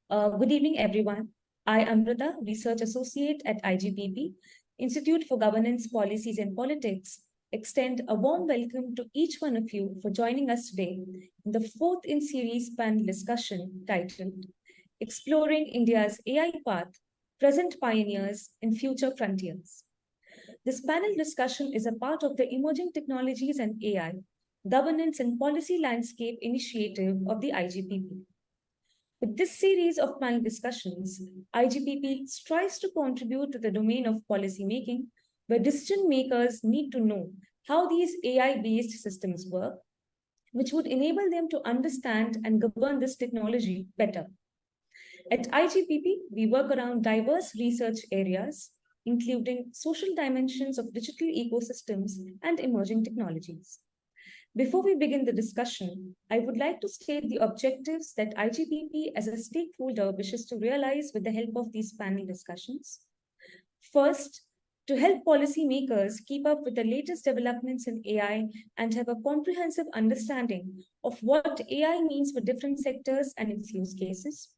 Good evening, everyone. I am Amrita, Research Associate at IGPP, Institute for Governance, Policies and Politics. Extend a warm welcome to each one of you for joining us today in the fourth in series panel discussion titled Exploring India's AI Path, Present Pioneers and Future Frontiers. This panel discussion is a part of the Emerging Technologies and AI Governance and Policy Landscape initiative of the IGPP. With this series of panel discussions, IGPP strives to contribute to the domain of policymaking, where decision makers need to know how these AI-based systems work, which would enable them to understand and govern this technology better. At IGPP, we work around diverse research areas, including social dimensions of digital ecosystems and emerging technologies. Before we begin the discussion, I would like to state the objectives that IGPP as a stakeholder wishes to realize with the help of these panel discussions. First, to help policymakers keep up with the latest developments in AI and have a comprehensive understanding of what AI means for different sectors and its use cases.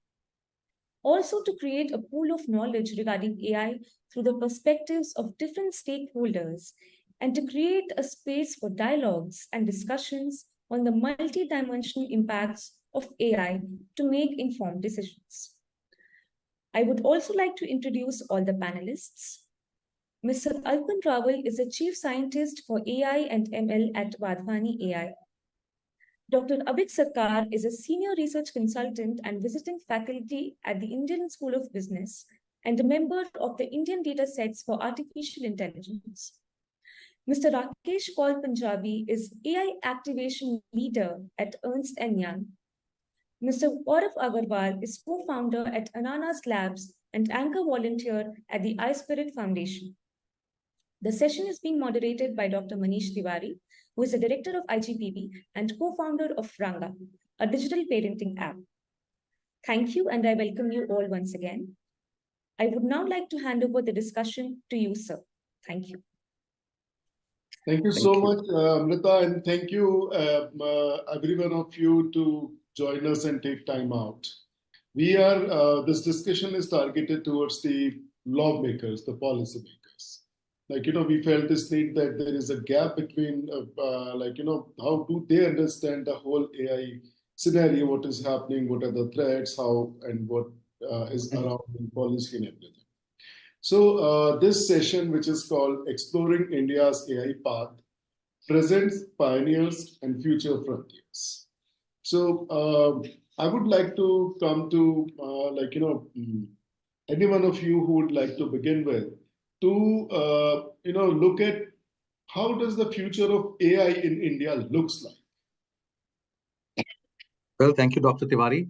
Also, to create a pool of knowledge regarding AI through the perspectives of different stakeholders, and to create a space for dialogues and discussions on the multi-dimensional impacts of AI to make informed decisions. I would also like to introduce all the panelists. Mr. Alpan Rawal is the Chief Scientist for AI and ML at Vadhvani AI. Dr. Abhik Sarkar is a Senior Research Consultant and Visiting Faculty at the Indian School of Business and a member of the Indian Data Sets for Artificial Intelligence. Mr. Rakesh Kaul Punjabi is AI Activation Leader at Ernst & Young. Mr. Gaurav Agarwal is co-founder at Ananas Labs and anchor volunteer at the iSpirit Foundation. The session is being moderated by Dr. Manish Tiwari, who is the director of IGPP and co-founder of Ranga, a digital parenting app. Thank you, and I welcome you all once again. I would now like to hand over the discussion to you, sir. Thank you. Thank you so much, Amrita, and thank you, every one of you, to join us and take time out. This discussion is targeted towards the lawmakers, the policymakers. We felt this need that there is a gap between, how do they understand the whole AI scenario, what is happening, what are the threats, how and what is around in policy and everything. So this session, which is called Exploring India's AI Path, Present Pioneers and Future Frontiers. So I would like to come to, any one of you who would like to begin with, to, look at how does the future of AI in India looks like? Well, thank you, Dr. Tiwari.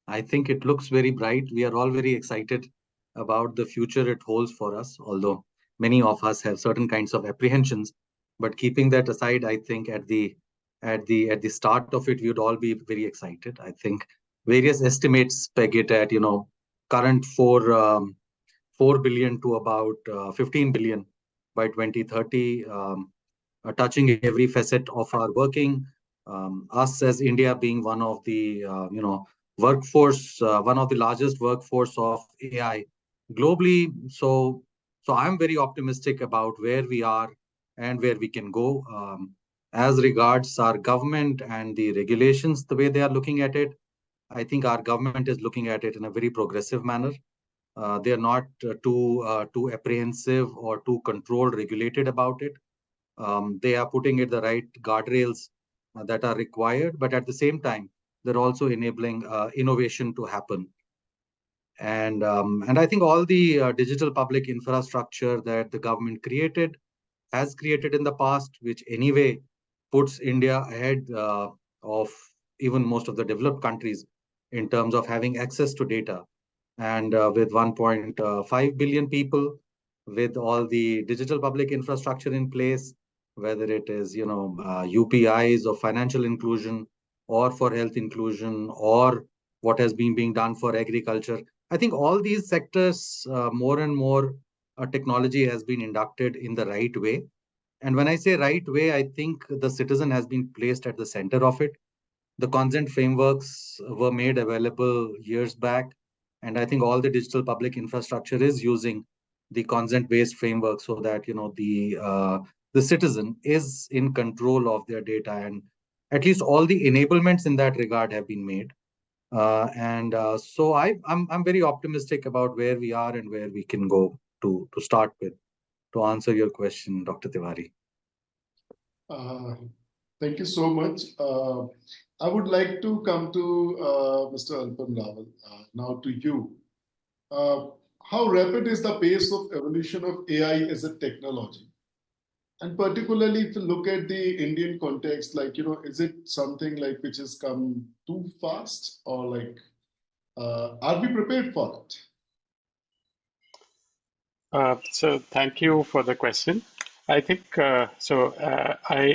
I think it looks very bright. We are all very excited about the future it holds for us, although many of us have certain kinds of apprehensions. But keeping that aside, I think at the start of it, we would all be very excited. I think various estimates peg it at, current 4 billion to about 15 billion by 2030, touching every facet of our working. Us as India being one of the, workforce, one of the largest workforce of AI globally. So I'm very optimistic about where we are and where we can go. As regards our government and the regulations, the way they are looking at it, I think our government is looking at it in a very progressive manner. They are not too apprehensive or too controlled, regulated about it. They are putting it the right guardrails that are required, but at the same time, they're also enabling innovation to happen. And I think all the digital public infrastructure that the government has created in the past, which anyway puts India ahead of even most of the developed countries in terms of having access to data. And with 1.5 billion people, with all the digital public infrastructure in place, whether it is, UPIs or financial inclusion, or for health inclusion, or what has been being done for agriculture. I think all these sectors, more and more technology has been inducted in the right way. And when I say right way, I think the citizen has been placed at the center of it. The consent frameworks were made available years back. And I think all the digital public infrastructure is using the consent-based framework so that, the citizen is in control of their data, and at least all the enablements in that regard have been made. So I'm very optimistic about where we are and where we can go to start with, to answer your question, Dr. Tiwari. Thank you so much. I would like to come to Mr. Alpan Rawal, now to you. How rapid is the pace of evolution of AI as a technology? And particularly if you look at the Indian context, is it something like which has come too fast, or are we prepared for it? So thank you for the question. I think, I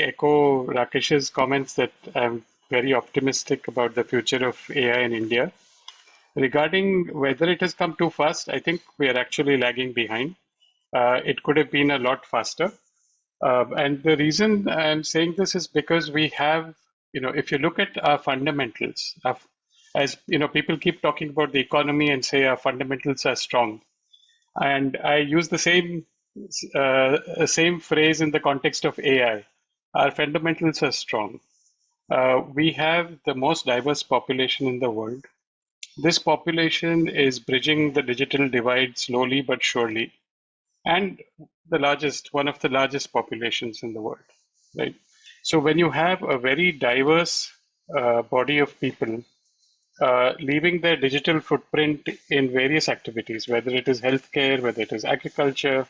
echo Rakesh's comments that I'm very optimistic about the future of AI in India. Regarding whether it has come too fast, I think we are actually lagging behind. It could have been a lot faster. And the reason I'm saying this is because we have, if you look at our fundamentals, people keep talking about the economy and say our fundamentals are strong. And I use the same phrase in the context of AI. Our fundamentals are strong. We have the most diverse population in the world. This population is bridging the digital divide slowly but surely, and one of the largest populations in the world, right? So when you have a very diverse body of people leaving their digital footprint in various activities, whether it is healthcare, whether it is agriculture,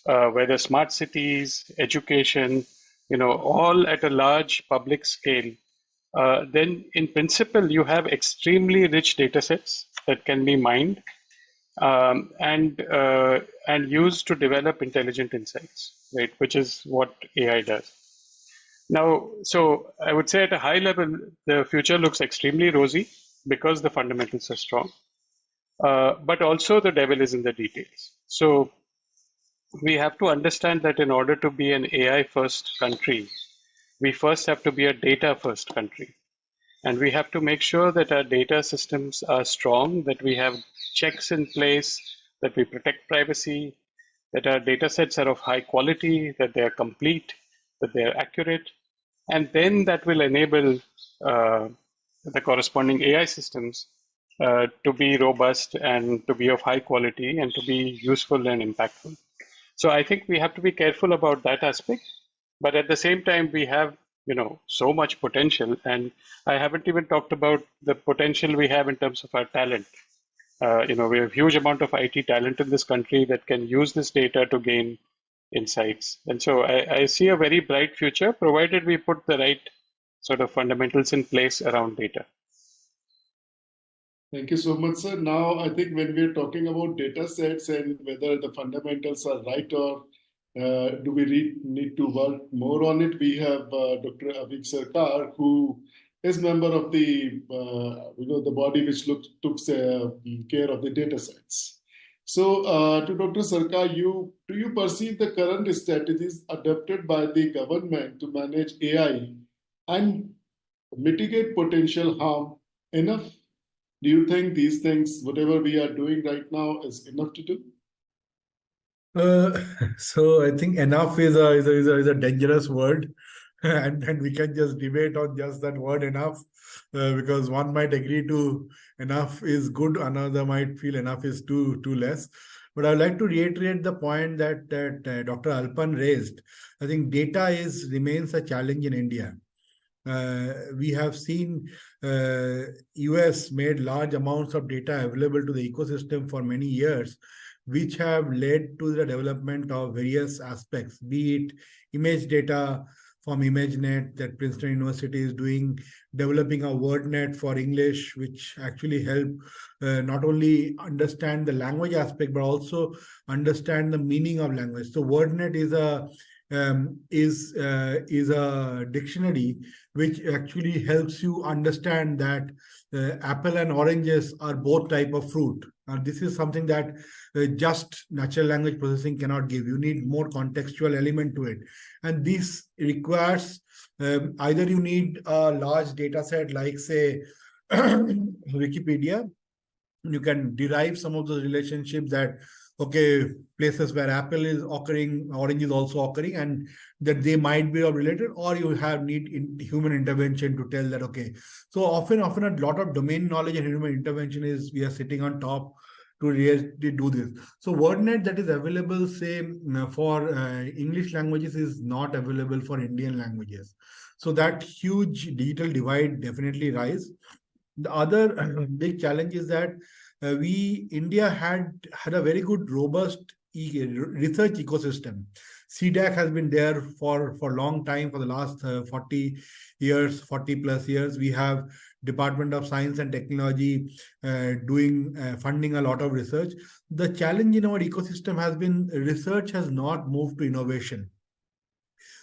whether smart cities, education, all at a large public scale, then in principle, you have extremely rich data sets that can be mined and used to develop intelligent insights, right? Which is what AI does. Now, so I would say at a high level, the future looks extremely rosy because the fundamentals are strong, but also the devil is in the details. So we have to understand that in order to be an AI first country, we first have to be a data first country. And we have to make sure that our data systems are strong, that we have checks in place, that we protect privacy, that our data sets are of high quality, that they are complete, that they are accurate. And then that will enable the corresponding AI systems to be robust and to be of high quality and to be useful and impactful. So I think we have to be careful about that aspect. But at the same time, we have so much potential, and I haven't even talked about the potential we have in terms of our talent. We have a huge amount of IT talent in this country that can use this data to gain insights. And so I see a very bright future, provided we put the right sort of fundamentals in place around data. Thank you so much, sir. Now, I think when we're talking about data sets and whether the fundamentals are right, or do we need to work more on it, we have Dr. Avik Sarkar, who is member of the the body which took care of the data sets. So, to Dr. Sarkar, do you perceive the current strategies adopted by the government to manage AI and mitigate potential harm enough? Do you think these things, whatever we are doing right now, is enough to do? So I think enough is a dangerous word, and we can just debate on just that word enough, because one might agree to enough is good, another might feel enough is too less. But I'd like to reiterate the point that Dr. Alpan raised. I think data remains a challenge in India. We have seen US made large amounts of data available to the ecosystem for many years, which have led to the development of various aspects, be it image data from ImageNet that Princeton University is doing, developing a WordNet for English, which actually help not only understand the language aspect, but also understand the meaning of language. So WordNet is a dictionary which actually helps you understand that apple and oranges are both type of fruit. This is something that just natural language processing cannot give. You need more contextual element to it. And this requires either you need a large data set like, say, Wikipedia, you can derive some of those relationships that, okay, places where apple is occurring, orange is also occurring, and that they might be related, or you have human intervention to tell that, okay. So often a lot of domain knowledge and human intervention is we are sitting on top to really do this. So WordNet that is available, say, for English languages is not available for Indian languages. So that huge digital divide definitely rise. The other big challenge is that India had a very good, robust research ecosystem. CDAC has been there for a long time, for the last 40 plus years. We have Department of Science and Technology funding a lot of research. The challenge in our ecosystem has been research has not moved to innovation.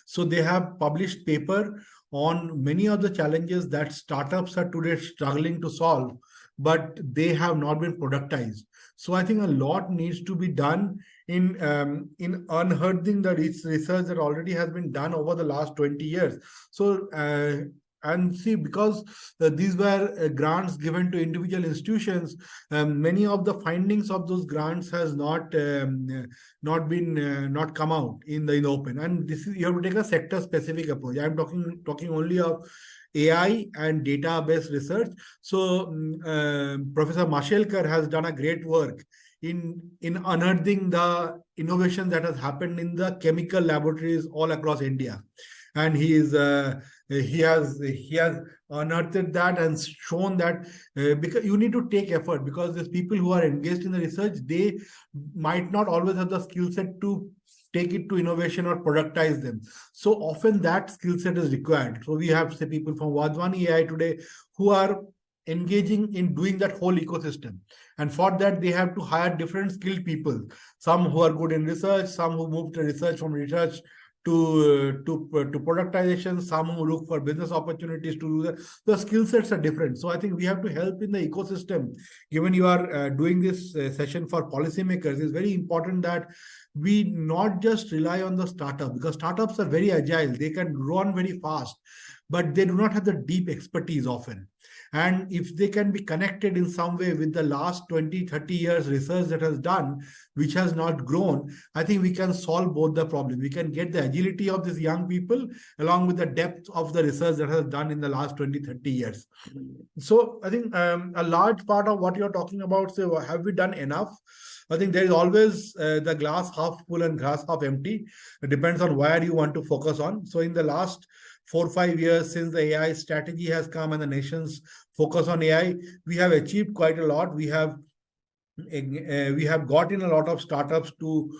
So they have published paper on many of the challenges that startups are today struggling to solve, but they have not been productized. So I think a lot needs to be done in unearthing the research that already has been done over the last 20 years. So and see, because these were grants given to individual institutions, many of the findings of those grants has not come out in the open. And this is, you have to take a sector specific approach. I'm talking only of AI and database research. So Professor Mashelkar has done a great work in unearthing the innovation that has happened in the chemical laboratories all across India. And he has unearthed that and shown that because you need to take effort, because these people who are engaged in the research, they might not always have the skill set to take it to innovation or productize them. So often that skill set is required. So we have, say, people from Wadhwani AI today who are engaging in doing that whole ecosystem. And for that, they have to hire different skilled people, some who are good in research, some who move to research from research to productization, some who look for business opportunities to do that. The skill sets are different. So I think we have to help in the ecosystem. Given you are doing this session for policymakers, it's very important that we not just rely on the startup, because startups are very agile. They can run very fast, but they do not have the deep expertise often. And if they can be connected in some way with the last 20, 30 years research that has done, which has not grown, I think we can solve both the problems. We can get the agility of these young people along with the depth of the research that has done in the last 20, 30 years. So I think a large part of what you're talking about, say, have we done enough? I think there is always the glass half full and glass half empty. It depends on where you want to focus on. So in the last 4 or 5 years since the AI strategy has come and the nation's focus on AI, we have achieved quite a lot. We have got in a lot of startups to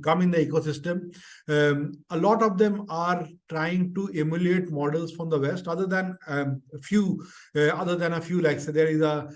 come in the ecosystem. A lot of them are trying to emulate models from the West, other than a few, like, say, there is a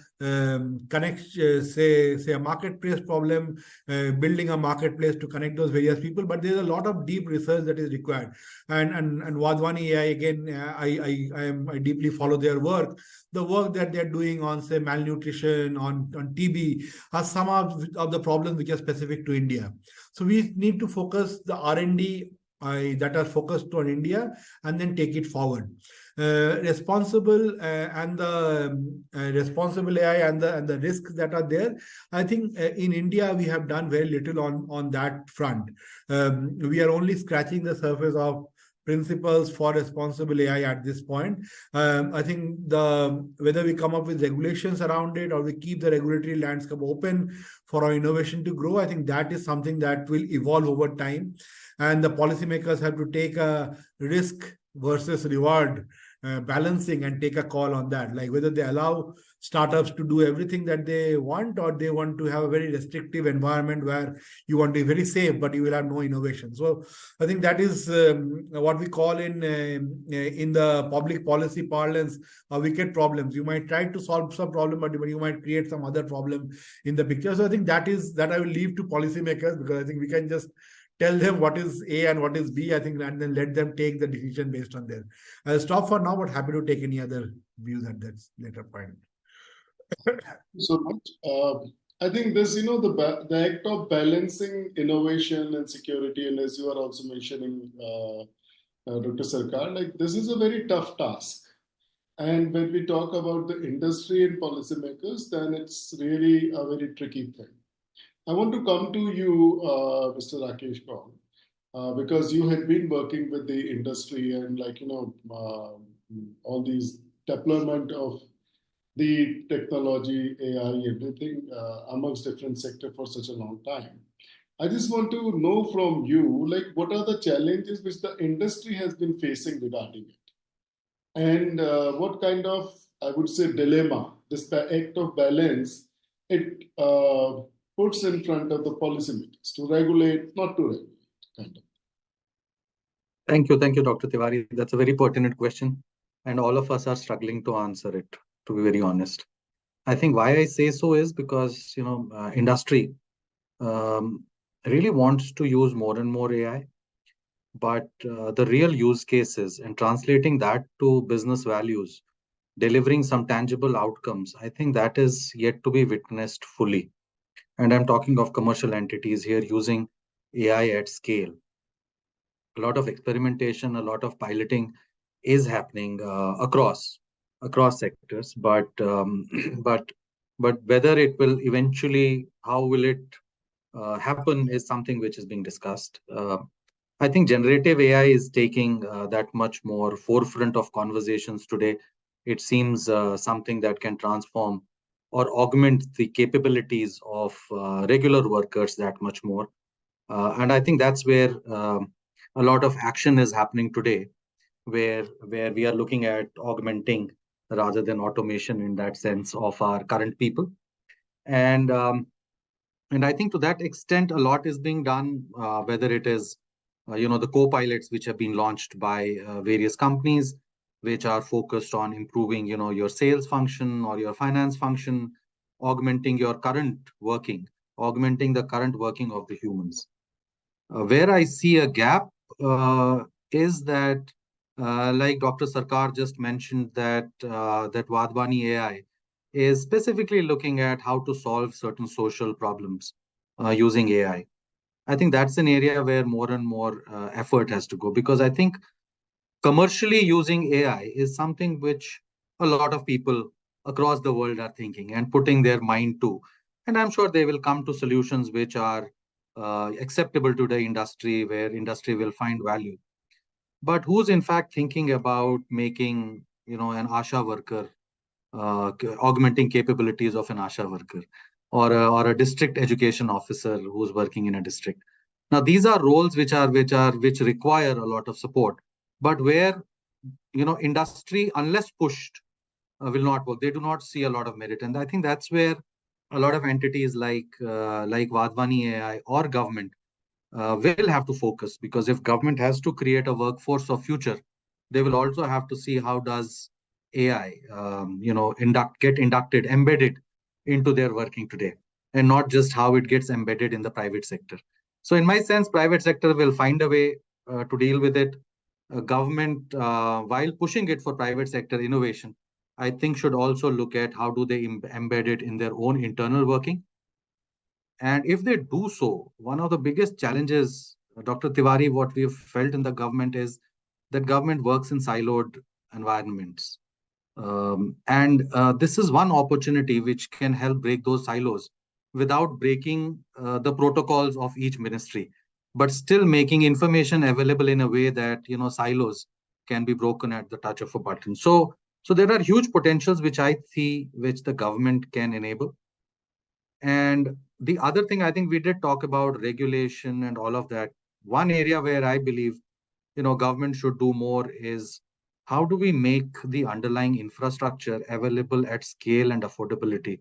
say a marketplace problem, building a marketplace to connect those various people. But there's a lot of deep research that is required. And Wadhwani AI, again, I deeply follow their work. The work that they're doing on, say, malnutrition, on TB, are some of the problems which are specific to India. So we need to focus the R&D that are focused on India and then take it forward. Responsible and the responsible AI and the risks that are there. I think in India we have done very little on that front. We are only scratching the surface of principles for responsible AI at this point. I think whether we come up with regulations around it or we keep the regulatory landscape open for our innovation to grow, I think that is something that will evolve over time. And the policymakers have to take a risk versus reward balancing and take a call on that, like whether they allow startups to do everything that they want, or they want to have a very restrictive environment where you want to be very safe, but you will have no innovation. So I think that is what we call in the public policy parlance, wicked problems. You might try to solve some problem, but you might create some other problem in the picture. So I think that I will leave to policymakers, because I think we can just tell them what is A and what is B, I think, and then let them take the decision based on there. I'll stop for now, but happy to take any other views at that later point. So much. I think this, the act of balancing innovation and security, and as you are also mentioning, Dr. Sarkar, like, this is a very tough task. And when we talk about the industry and policymakers, then it's really a very tricky thing. I want to come to you, Mr. Rakesh Kaul, because you had been working with the industry and all these deployment of the technology, AI, everything amongst different sectors for such a long time. I just want to know from you, like, what are the challenges which the industry has been facing regarding it? And what kind of, I would say, dilemma, this act of balance, it puts in front of the policymakers to regulate, not to regulate, kind of. Thank you, Dr. Tiwari. That's a very pertinent question, and all of us are struggling to answer it, to be very honest. I think why I say so is because, industry really wants to use more and more AI, but the real use cases and translating that to business values, delivering some tangible outcomes, I think that is yet to be witnessed fully. And I'm talking of commercial entities here using AI at scale. A lot of experimentation, a lot of piloting is happening across sectors, but but whether it will eventually, how will it happen, is something which is being discussed. I think generative AI is taking that much more forefront of conversations today. It seems something that can transform or augment the capabilities of regular workers that much more. And I think that's where a lot of action is happening today, where we are looking at augmenting rather than automation in that sense of our current people. And I think to that extent, a lot is being done, whether it is, the co-pilots which have been launched by various companies, which are focused on improving, your sales function or your finance function, augmenting your current working, augmenting the current working of the humans. Where I see a gap is that, like Dr. Sarkar just mentioned, that Vadvani AI is specifically looking at how to solve certain social problems using AI. I think that's an area where more and more effort has to go, because I think commercially using AI is something which a lot of people across the world are thinking and putting their mind to. And I'm sure they will come to solutions which are acceptable to the industry, where industry will find value. But who's in fact thinking about making, an ASHA worker, augmenting capabilities of an ASHA worker, or a district education officer who's working in a district? Now, these are roles which require a lot of support, but where, industry, unless pushed, will not work. They do not see a lot of merit, and I think that's where a lot of entities like Vadvani AI or government will have to focus, because if government has to create a workforce of future, they will also have to see how does AI, get inducted, embedded into their working today, and not just how it gets embedded in the private sector. So in my sense, private sector will find a way to deal with it. Government, while pushing it for private sector innovation, I think should also look at how do they embed it in their own internal working. And if they do so, one of the biggest challenges, Dr. Tiwari, what we've felt in the government is that government works in siloed environments. And this is one opportunity which can help break those silos without breaking the protocols of each ministry, but still making information available in a way that, silos can be broken at the touch of a button. So there are huge potentials which I see, which the government can enable. And the other thing, I think we did talk about regulation and all of that. One area where I believe, government should do more is how do we make the underlying infrastructure available at scale and affordability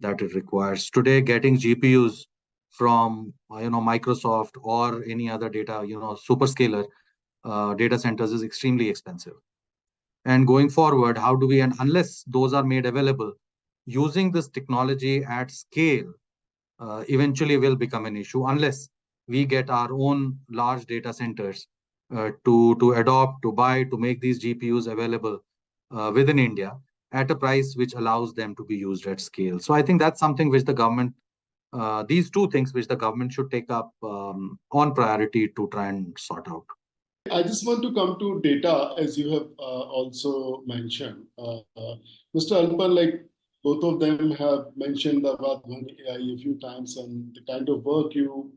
that it requires. Today, getting GPUs from, Microsoft or any other data, superscaler data centers is extremely expensive. And going forward, how do we, and unless those are made available, using this technology at scale eventually will become an issue, unless we get our own large data centers to adopt, to buy, to make these GPUs available within India at a price which allows them to be used at scale. So I think that's something which the government, these two things which the government should take up on priority to try and sort out. I just want to come to data, as you have also mentioned. Mr. Alpan, like both of them have mentioned about One AI a few times, and the kind of work you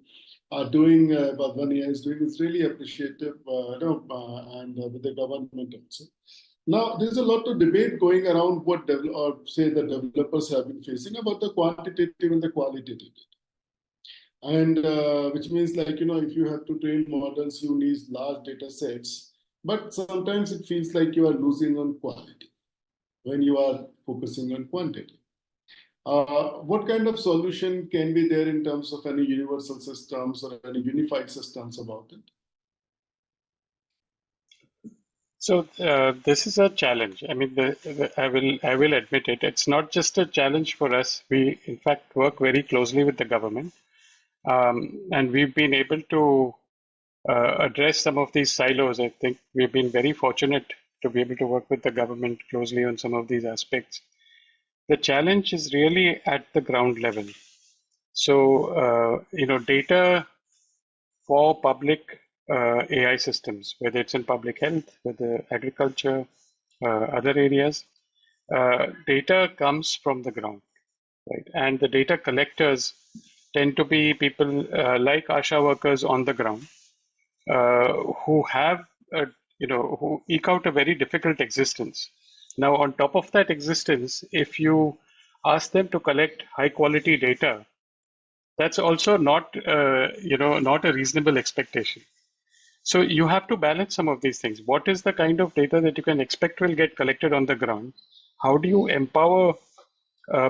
are doing, what One AI is doing, is really appreciative, and with the government also. Now, there's a lot of debate going around what the developers have been facing about the quantitative and the qualitative. And which means, like, if you have to train models, you need large data sets, but sometimes it feels like you are losing on quality when you are focusing on quantity. What kind of solution can be there in terms of any universal systems or any unified systems about it? So this is a challenge. I mean, I will admit it. It's not just a challenge for us. We, in fact, work very closely with the government. And we've been able to address some of these silos. I think we've been very fortunate to be able to work with the government closely on some of these aspects. The challenge is really at the ground level. So, data for public AI systems, whether it's in public health, whether agriculture, other areas, data comes from the ground, right? And the data collectors tend to be people like ASHA workers on the ground, who have, who eke out a very difficult existence. Now, on top of that existence, if you ask them to collect high quality data, that's also not, not a reasonable expectation. So you have to balance some of these things. What is the kind of data that you can expect will get collected on the ground? How do you empower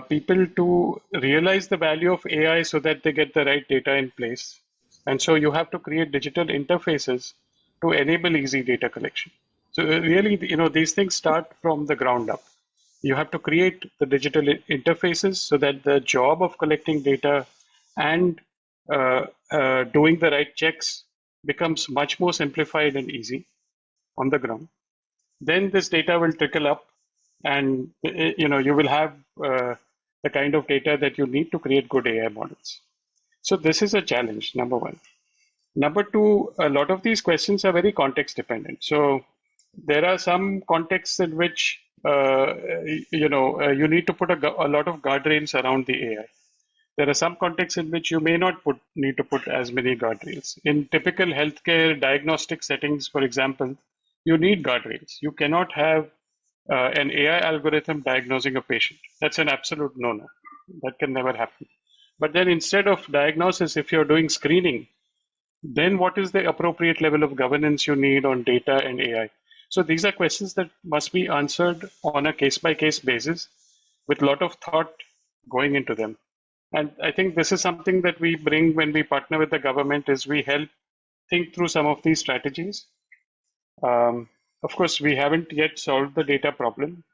people to realize the value of AI so that they get the right data in place? And so you have to create digital interfaces to enable easy data collection. So really, these things start from the ground up. You have to create the digital interfaces so that the job of collecting data and doing the right checks becomes much more simplified and easy on the ground. Then this data will trickle up, and you will have the kind of data that you need to create good AI models. So this is a challenge, number one. Number two, a lot of these questions are very context dependent. So there are some contexts in which you need to put a lot of guardrails around the AI. There are some contexts in which you may not need to put as many guardrails. In typical healthcare diagnostic settings, for example, you need guardrails. You cannot have an AI algorithm diagnosing a patient. That's an absolute no-no. That can never happen. But then instead of diagnosis, if you're doing screening, then what is the appropriate level of governance you need on data and AI? So these are questions that must be answered on a case-by-case basis with a lot of thought going into them. And I think this is something that we bring when we partner with the government, is we help think through some of these strategies. Of course, we haven't yet solved the data problem.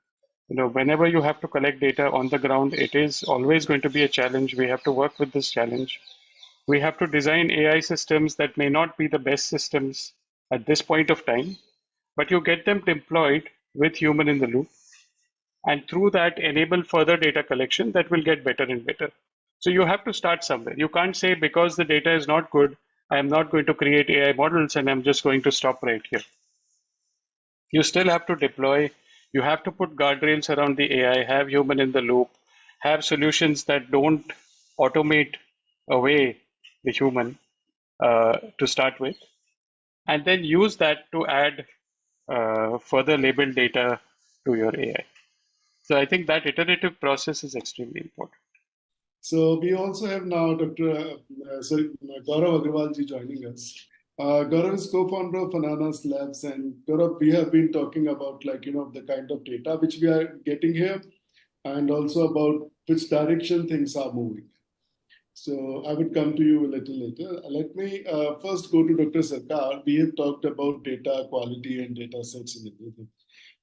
Whenever you have to collect data on the ground, it is always going to be a challenge. We have to work with this challenge. We have to design AI systems that may not be the best systems at this point of time, but you get them deployed with human in the loop. And through that, enable further data collection that will get better and better. So you have to start somewhere. You can't say, because the data is not good, I am not going to create AI models and I'm just going to stop right here. You still have to deploy. You have to put guardrails around the AI, have human in the loop, have solutions that don't automate away the human to start with, and then use that to add further labeled data to your AI. So I think that iterative process is extremely important. So we also have now Dr. Gaurav Agrawal joining us. Gaurav is co-founder of Panellists Labs, and Gaurav, we have been talking about the kind of data which we are getting here, and also about which direction things are moving. So I would come to you a little later. Let me first go to Dr. Sarkar. We have talked about data quality and data sets and everything.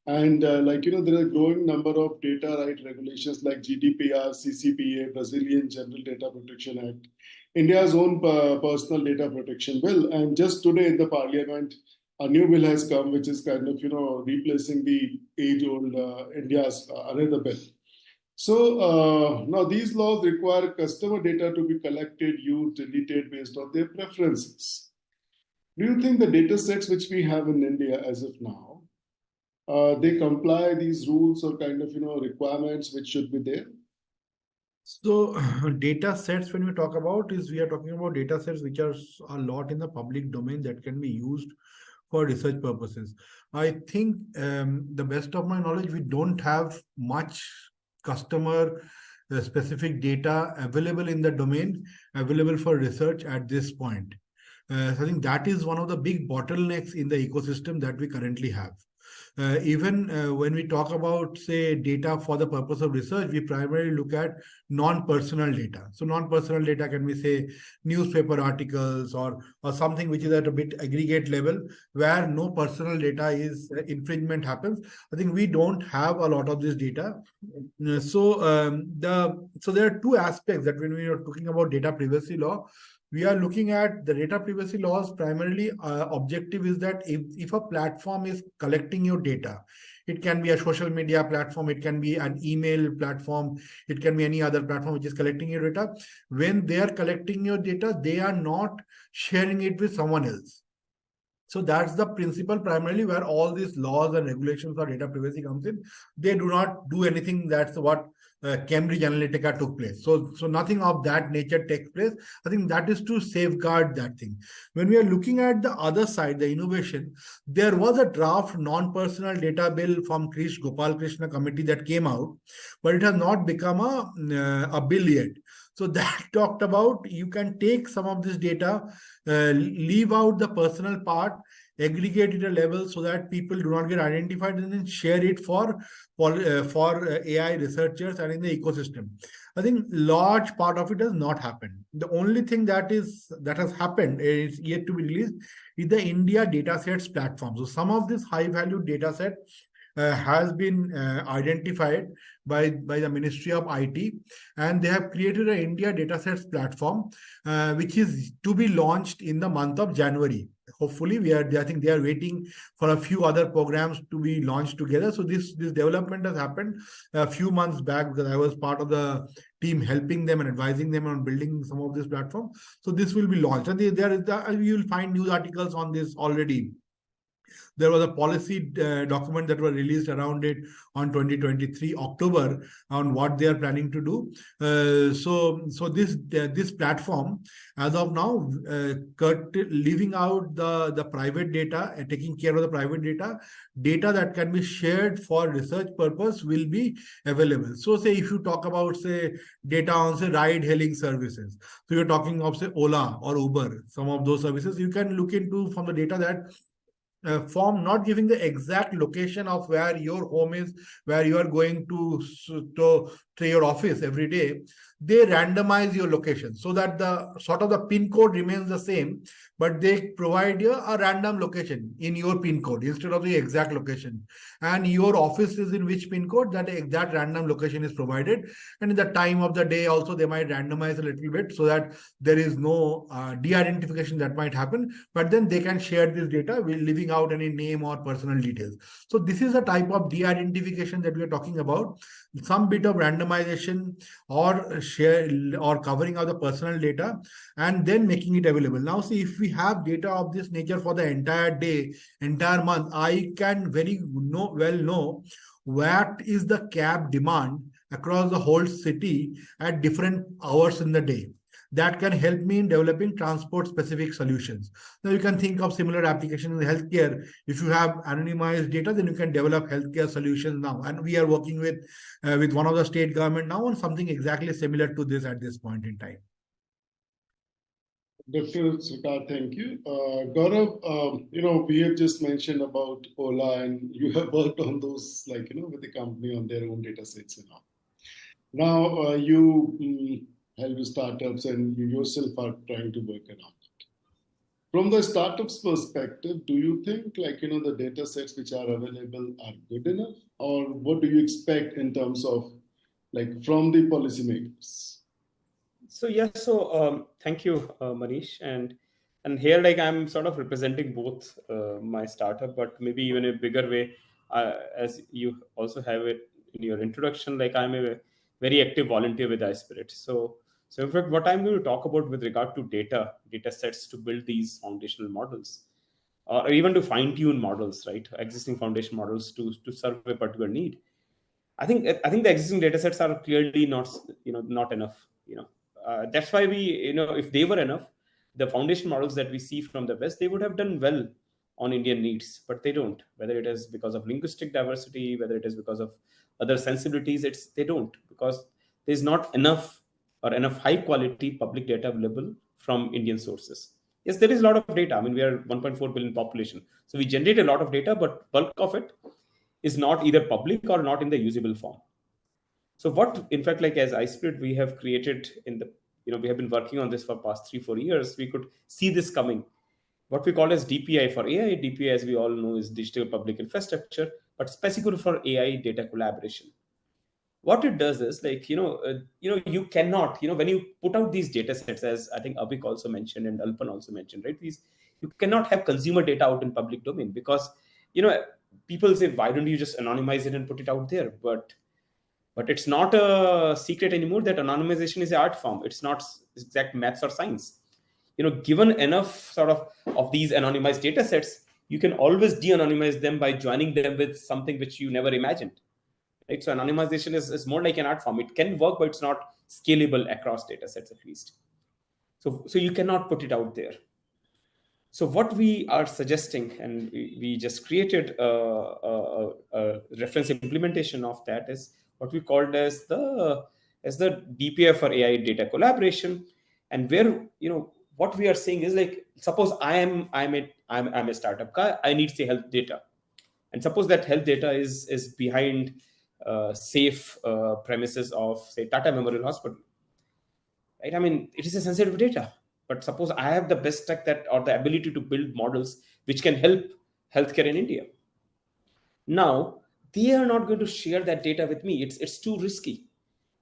And there are a growing number of data right regulations like GDPR, CCPA, Brazilian General Data Protection Act, India's own personal data protection bill. And just today in the parliament, a new bill has come, which is kind of, replacing the age-old India's another bill. So now these laws require customer data to be collected, used, deleted based on their preferences. Do you think the data sets which we have in India as of now, they comply these rules or kind of, requirements which should be there? So data sets, when we talk about, we are talking about data sets which are a lot in the public domain that can be used for research purposes. I think the best of my knowledge, we don't have much customer specific data available in the domain, available for research at this point. So I think that is one of the big bottlenecks in the ecosystem that we currently have. Even when we talk about, say, data for the purpose of research, we primarily look at non-personal data. So non-personal data can be, say, newspaper articles or something which is at a bit aggregate level where no personal data is infringement happens. I think we don't have a lot of this data. So there are two aspects that when we are talking about data privacy law, we are looking at the data privacy laws. Primarily objective is that if a platform is collecting your data, it can be a social media platform, it can be an email platform, it can be any other platform which is collecting your data. When they are collecting your data, they are not sharing it with someone else. So that's the principle primarily where all these laws and regulations for data privacy comes in. They do not do anything. That's what Cambridge Analytica took place. So nothing of that nature takes place. I think that is to safeguard that thing. When we are looking at the other side, the innovation, there was a draft non-personal data bill from Gopal Krishna committee that came out, but it has not become a bill yet. So that talked about you can take some of this data, leave out the personal part, aggregate it at a level so that people do not get identified, and then share it for AI researchers and in the ecosystem. I think large part of it has not happened. The only thing that has happened is yet to be released is the India datasets platform. So some of this high value data set has been identified by the Ministry of IT, and they have created an India datasets platform, which is to be launched in the month of January. Hopefully, I think they are waiting for a few other programs to be launched together. So this development has happened a few months back because I was part of the team helping them and advising them on building some of this platform. So this will be launched, and you will find news articles on this already. There was a policy document that was released around it on 2023 October on what they are planning to do. So this platform, as of now, leaving out the private data and taking care of the private data that can be shared for research purpose will be available. So say if you talk about, say, data on, say, ride hailing services, so you're talking of, say, Ola or Uber, some of those services, you can look into from the data that form not giving the exact location of where your home is, where you are going to your office every day. They randomize your location so that the sort of the pin code remains the same, but they provide you a random location in your pin code instead of the exact location. And your office is in which pin code, that random location is provided. And in the time of the day also, they might randomize a little bit so that there is no de-identification that might happen, but then they can share this data with leaving out any name or personal details. So this is a type of de-identification that we are talking about. Some bit of randomization or share or covering of the personal data and then making it available. Now, see, if we have data of this nature for the entire day, entire month, I can well know what is the cab demand across the whole city at different hours in the day. That can help me in developing transport-specific solutions. Now, you can think of similar applications in healthcare. If you have anonymized data, then you can develop healthcare solutions now. And we are working with one of the state government now on something exactly similar to this at this point in time. Dr. Srikar, thank you. Gaurav, we have just mentioned about Ola, and you have worked on those, with the company on their own data sets and all. Now, you help startups and you yourself are trying to work around it. From the startups perspective, do you think the data sets which are available are good enough, or what do you expect in terms of from the policymakers? So thank you, Manish, and here I'm sort of representing both my startup, but maybe even a bigger way, as you also have it in your introduction. I'm a very active volunteer with iSpirit. So in fact, what I'm going to talk about with regard to data sets to build these foundational models or even to fine tune models, right? Existing foundation models to serve a particular need. I think the existing data sets are clearly not enough. That's why if they were enough, the foundation models that we see from the West, they would have done well on Indian needs, but they don't. Whether it is because of linguistic diversity, whether it is because of other sensibilities, they don't, because there's not enough high quality public data available from Indian sources. Yes, there is a lot of data. I mean, we are 1.4 billion population, so we generate a lot of data, but bulk of it is not either public or not in the usable form. So what, in fact, like as iSpirit, we have created we have been working on this for past 3-4 years. We could see this coming. What we call as DPI for AI. DPI, as we all know, is digital public infrastructure, but specifically for AI data collaboration. What it does is you cannot, when you put out these data sets, as I think Avik also mentioned and Alpan also mentioned, right? You cannot have consumer data out in public domain, because, people say, why don't you just anonymize it and put it out there? But it's not a secret anymore that anonymization is an art form. It's not exact maths or science. Given enough sort of these anonymized data sets, you can always de-anonymize them by joining them with something which you never imagined. Right? So anonymization is more like an art form. It can work, but it's not scalable across data sets, at least. So you cannot put it out there. So what we are suggesting, and we just created a reference implementation of that, is what we called as the DPI for AI data collaboration. And where, what we are saying is, like, suppose I'm a startup guy, I need, say, health data. And suppose that health data is behind safe premises of, say, Tata Memorial Hospital. Right? I mean, it is a sensitive data. But suppose I have the best tech or the ability to build models which can help healthcare in India. Now, they are not going to share that data with me. It's too risky.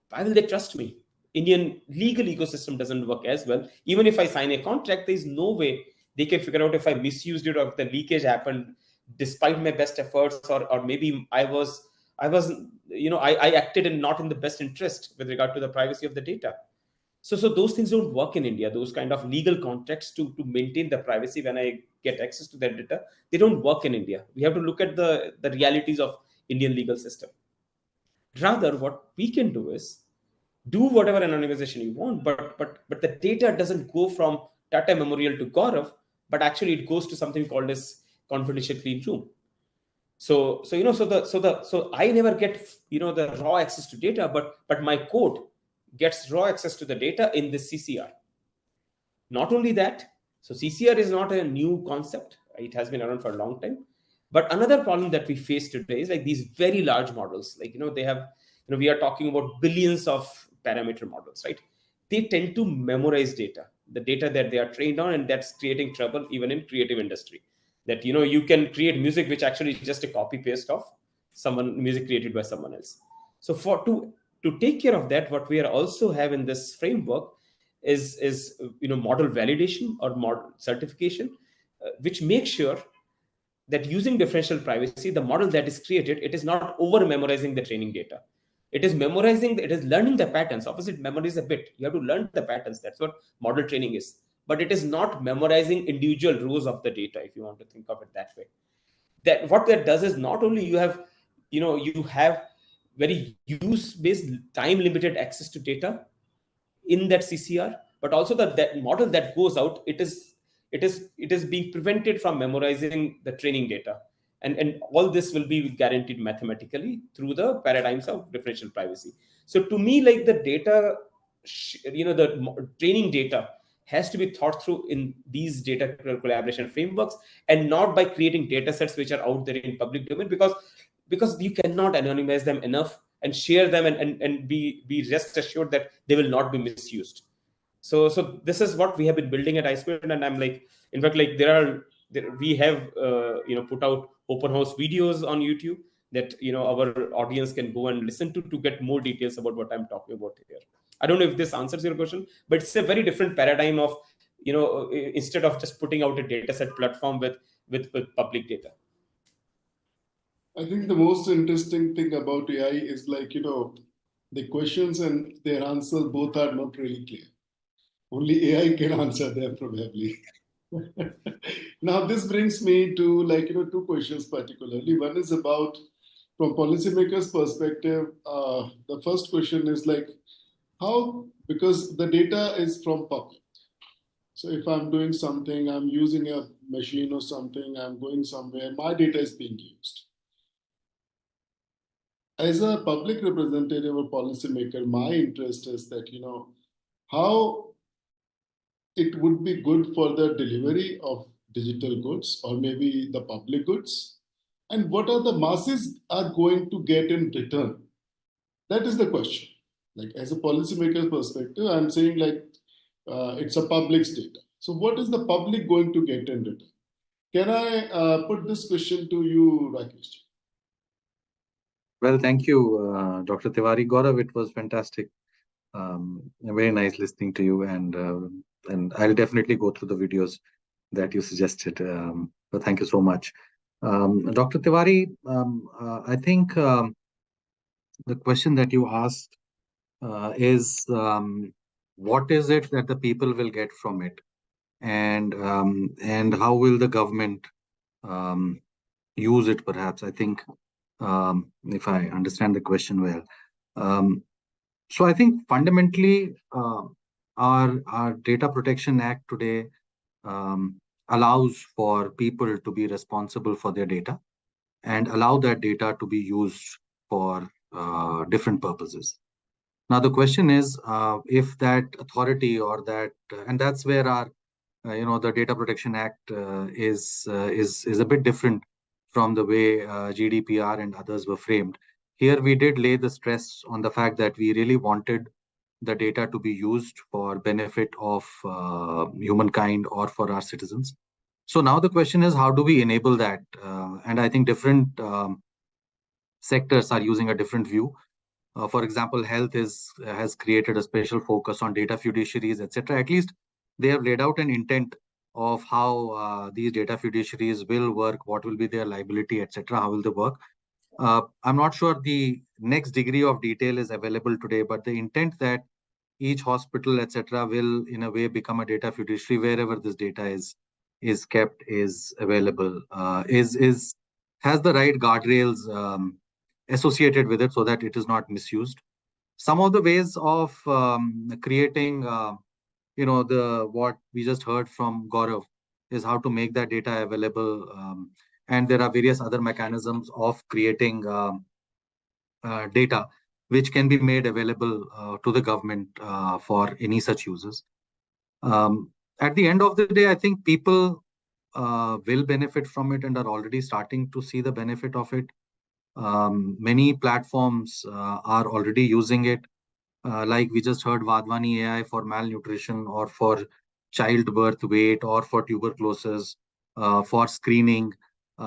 Why will they trust me? Indian legal ecosystem doesn't work as well. Even if I sign a contract, there is no way they can figure out if I misused it or if the leakage happened despite my best efforts, or maybe I acted not in the best interest with regard to the privacy of the data. So those things don't work in India. Those kind of legal contracts to maintain the privacy when I get access to that data, they don't work in India. We have to look at the realities of Indian legal system. Rather, what we can do is do whatever anonymization you want, but the data doesn't go from Tata Memorial to Gaurav, but actually it goes to something called as confidential clean room. So I never get the raw access to data, but my code gets raw access to the data in this CCR. Not only that, so CCR is not a new concept. It has been around for a long time. But another problem that we face today is, like, these very large models, like, they have, we are talking about billions of parameter models, right? They tend to memorize data, the data that they are trained on, and that's creating trouble even in creative industry. That, you can create music which actually is just a copy paste of music created by someone else. So to take care of that, what we are also have in this framework is model validation or model certification, which makes sure that using differential privacy, the model that is created, it is not over memorizing the training data. It is learning the patterns. Obviously, memory is a bit. You have to learn the patterns. That's what model training is. But it is not memorizing individual rows of the data, if you want to think of it that way. That what that does is, not only you have very use-based, time-limited access to data in that CCR, but also that model that goes out, it is being prevented from memorizing the training data. And all this will be guaranteed mathematically through the paradigms of differential privacy. So to me, like, the data, the training data has to be thought through in these data collaboration frameworks, and not by creating data sets which are out there in public domain, because you cannot anonymize them enough and share them and be rest assured that they will not be misused. So this is what we have been building at iSpirit, and I'm like, in fact, like, we have put out open house videos on YouTube that our audience can go and listen to get more details about what I'm talking about here. I don't know if this answers your question, but it's a very different paradigm of, instead of just putting out a data set platform with public data. I think the most interesting thing about AI is, like, the questions and their answer both are not really clear. Only AI can answer them, probably. Now, this brings me to two questions particularly. One is about, from policymakers' perspective, the first question is how, because the data is from public. So if I'm doing something, I'm using a machine or something, I'm going somewhere, my data is being used. As a public representative or policymaker, my interest is that, how it would be good for the delivery of digital goods or maybe the public goods, and what are the masses are going to get in return. That is the question. As a policymaker perspective, I'm saying it's a public's data. So what is the public going to get in return? Can I put this question to you, Rakesh? Well, thank you, Dr. Tiwari. Gaurav, it was fantastic. Very nice listening to you, and I'll definitely go through the videos that you suggested. So thank you so much. Dr. Tiwari, I think the question that you asked is what is it that the people will get from it, and how will the government use it, perhaps? I think, if I understand the question well. So I think fundamentally, our Data Protection Act today allows for people to be responsible for their data and allow that data to be used for different purposes. Now, the question is, if that authority or that, and that's where our, the Data Protection Act is a bit different from the way GDPR and others were framed. Here, we did lay the stress on the fact that we really wanted the data to be used for benefit of humankind or for our citizens. So now the question is, how do we enable that? And I think different sectors are using a different view. For example, health has created a special focus on data fiduciaries, etc. At least they have laid out an intent of how these data fiduciaries will work, what will be their liability, etc. How will they work? I'm not sure the next degree of detail is available today, but the intent that each hospital, etc., will in a way become a data fiduciary wherever this data is kept, is available, has the right guardrails associated with it so that it is not misused. Some of the ways of creating, what we just heard from Gaurav is how to make that data available. And there are various other mechanisms of creating data which can be made available to the government for any such users. At the end of the day, I think people will benefit from it and are already starting to see the benefit of it. Many platforms are already using it. Like we just heard, Vadvani AI for malnutrition or for childbirth weight or for tuberculosis, for screening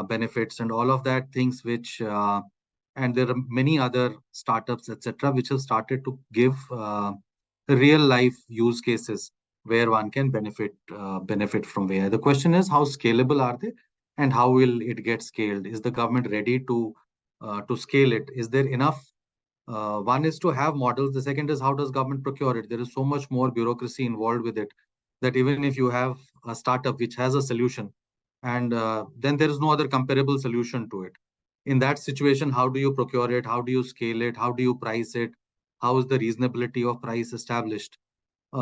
benefits and all of that things which, and there are many other startups, etc., which have started to give real life use cases where one can benefit from AI. The question is, how scalable are they and how will it get scaled? Is the government ready to scale it? Is there enough? One is to have models. The second is, how does government procure it? There is so much more bureaucracy involved with it that even if you have a startup which has a solution and then there is no other comparable solution to it. In that situation, how do you procure it? How do you scale it? How do you price it? How is the reasonability of price established?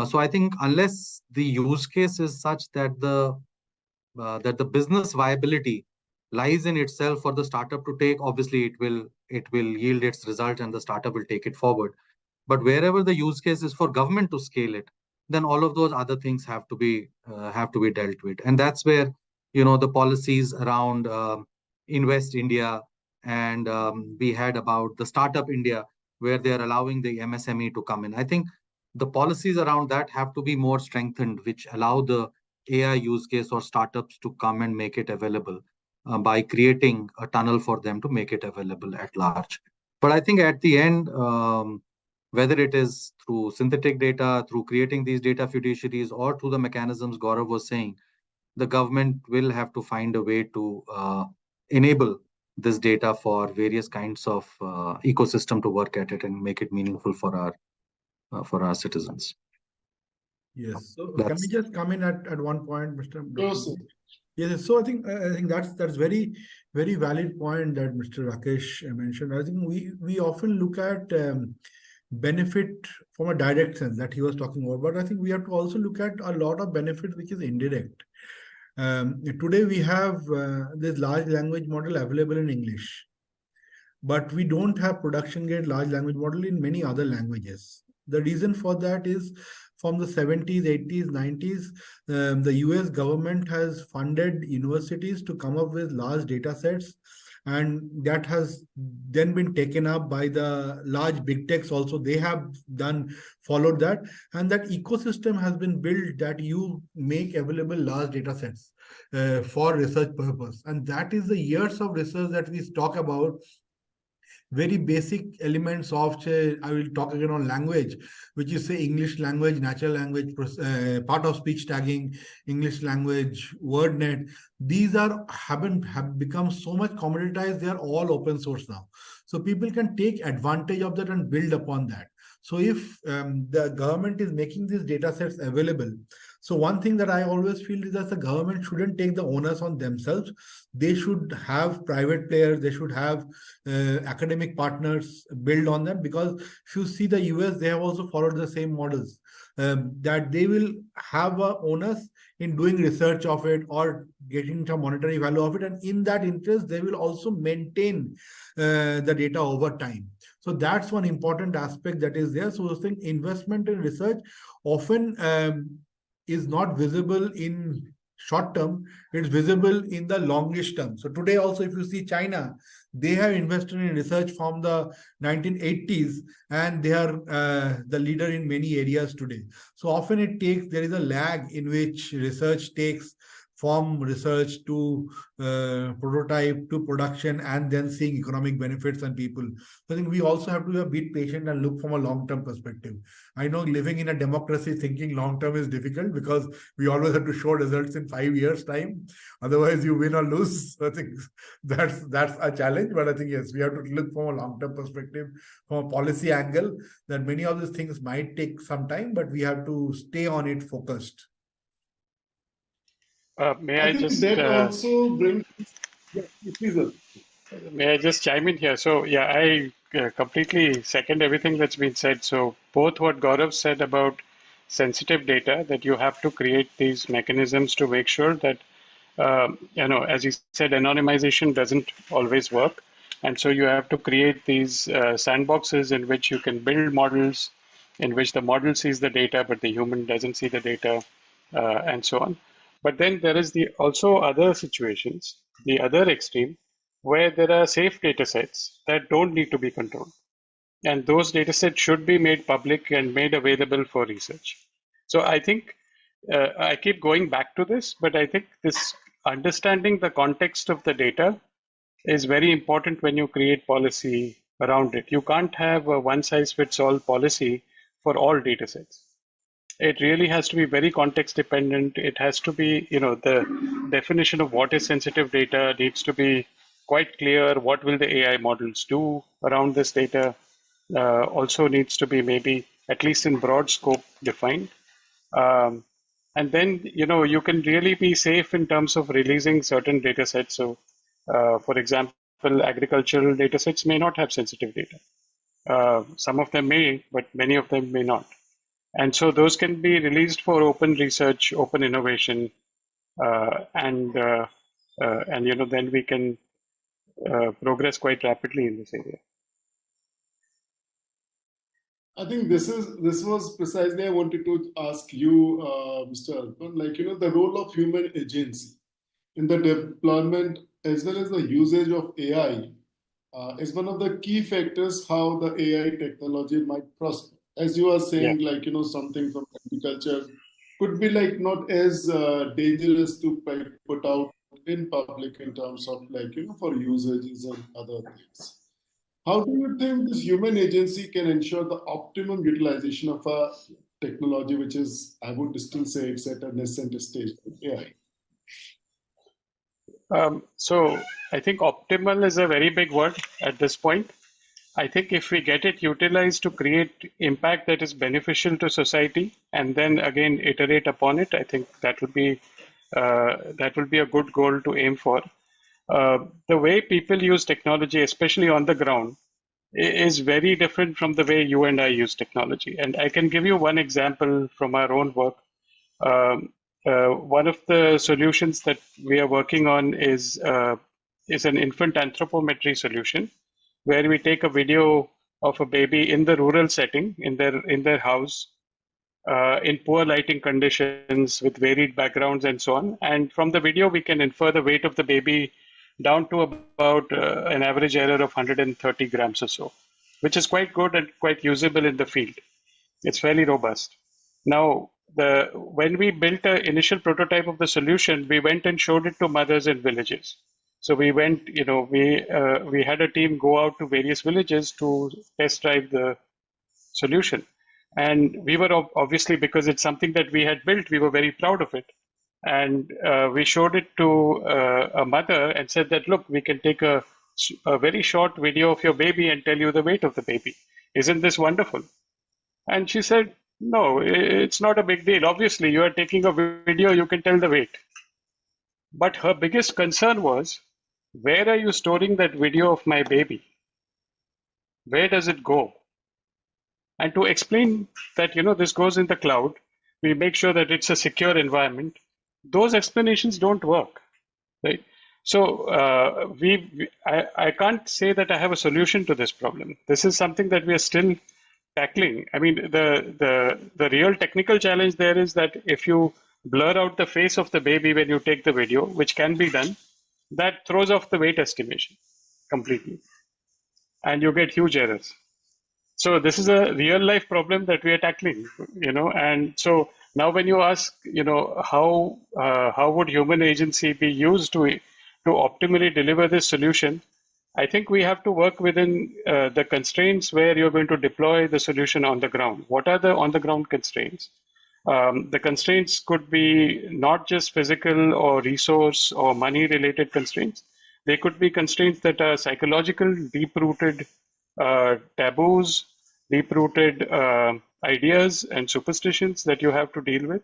So I think unless the use case is such that the business viability lies in itself for the startup to take, obviously it will yield its result and the startup will take it forward. But wherever the use case is for government to scale it, then all of those other things have to be dealt with. And that's where, the policies around Invest India and we had about the Startup India, where they are allowing the MSME to come in. I think the policies around that have to be more strengthened, which allow the AI use case or startups to come and make it available by creating a tunnel for them to make it available at large. But I think at the end, whether it is through synthetic data, through creating these data fiduciaries, or through the mechanisms Gaurav was saying, the government will have to find a way to enable this data for various kinds of ecosystem to work at it and make it meaningful for our citizens. Yes. So can we just come in at one point, Mr. Sure, Dr. sir. Yes. So I think that's very valid point that Mr. Rakesh mentioned. I think we often look at benefit from a direct sense that he was talking about, but I think we have to also look at a lot of benefit which is indirect. Today we have this large language model available in English, but we don't have production grade large language model in many other languages. The reason for that is from the 70s, 80s, 90s, the US government has funded universities to come up with large data sets, and that has then been taken up by the large big techs also. They have followed that, and that ecosystem has been built that you make available large data sets for research purpose. And that is the years of research that we talk about. Very basic elements of, I will talk again on language, which is say English language, natural language, part of speech tagging, English language, WordNet. These have become so much commoditized. They are all open source now. So people can take advantage of that and build upon that. So if the government is making these data sets available, so one thing that I always feel is that the government shouldn't take the onus on themselves. They should have private players. They should have academic partners build on them, because if you see the US, they have also followed the same models, that they will have a onus in doing research of it or getting some monetary value of it. And in that interest, they will also maintain the data over time. So that's one important aspect that is there. So I think investment in research often is not visible in short term, it's visible in the longish term. So today also, if you see China, they have invested in research from the 1980s, and they are the leader in many areas today. So often there is a lag in which research takes from research to prototype to production, and then seeing economic benefits and people. So I think we also have to be patient and look from a long-term perspective. I know living in a democracy, thinking long-term is difficult, because we always have to show results in 5 years' time. Otherwise, you win or lose. So I think that's a challenge. But I think, yes, we have to look from a long-term perspective, from a policy angle, that many of these things might take some time, but we have to stay on it focused. May I I think just that also brings. Yeah, please. may I just chime in here? So yeah, I completely second everything that's been said. So both what Gaurav said about sensitive data, that you have to create these mechanisms to make sure that as you said, anonymization doesn't always work, and so you have to create these sandboxes in which you can build models, in which the model sees the data but the human doesn't see the data, and so on. But then there is also other situations, the other extreme, where there are safe data sets that don't need to be controlled. And those data sets should be made public and made available for research. So I think I keep going back to this, but I think this understanding the context of the data is very important when you create policy around it. You can't have a one-size-fits-all policy for all data sets. It really has to be very context dependent. It has to be, the definition of what is sensitive data needs to be quite clear. What will the AI models do around this data also needs to be maybe at least in broad scope defined. And then, you can really be safe in terms of releasing certain data sets. So, for example, agricultural data sets may not have sensitive data. Some of them may, but many of them may not. And so those can be released for open research, open innovation, and then we can progress quite rapidly in this area. I think this was precisely I wanted to ask you, Mr. Arpan, the role of human agency in the deployment as well as the usage of AI is one of the key factors how the AI technology might prosper. As you are saying, something from agriculture could be not as dangerous to put out in public in terms of for usages and other things. How do you think this human agency can ensure the optimum utilization of a technology, which is, I would still say, it's at a nascent stage? Yeah. So I think optimal is a very big word at this point. I think if we get it utilized to create impact that is beneficial to society, and then again iterate upon it, I think that will be a good goal to aim for. The way people use technology, especially on the ground, is very different from the way you and I use technology. And I can give you one example from our own work. One of the solutions that we are working on is an infant anthropometry solution, where we take a video of a baby in the rural setting, in their house, in poor lighting conditions with varied backgrounds and so on. And from the video, we can infer the weight of the baby down to about an average error of 130 grams or so, which is quite good and quite usable in the field. It's fairly robust. Now, when we built an initial prototype of the solution, we went and showed it to mothers in villages. So we went, we had a team go out to various villages to test drive the solution. And we were obviously, because it's something that we had built, we were very proud of it. And we showed it to a mother and said that, look, we can take a very short video of your baby and tell you the weight of the baby. Isn't this wonderful? And she said, no, it's not a big deal. Obviously, you are taking a video, you can tell the weight. But her biggest concern was, where are you storing that video of my baby? Where does it go? And to explain that, this goes in the cloud, we make sure that it's a secure environment. Those explanations don't work, right? So I can't say that I have a solution to this problem. This is something that we are still tackling. I mean, the real technical challenge there is that if you blur out the face of the baby when you take the video, which can be done, that throws off the weight estimation completely, and you get huge errors. So this is a real life problem that we are tackling, and so now when you ask, how would human agency be used to optimally deliver this solution, I think we have to work within the constraints where you're going to deploy the solution on the ground. What are the on the ground constraints? The constraints could be not just physical or resource or money related constraints. They could be constraints that are psychological, deep-rooted taboos, deep-rooted ideas and superstitions that you have to deal with.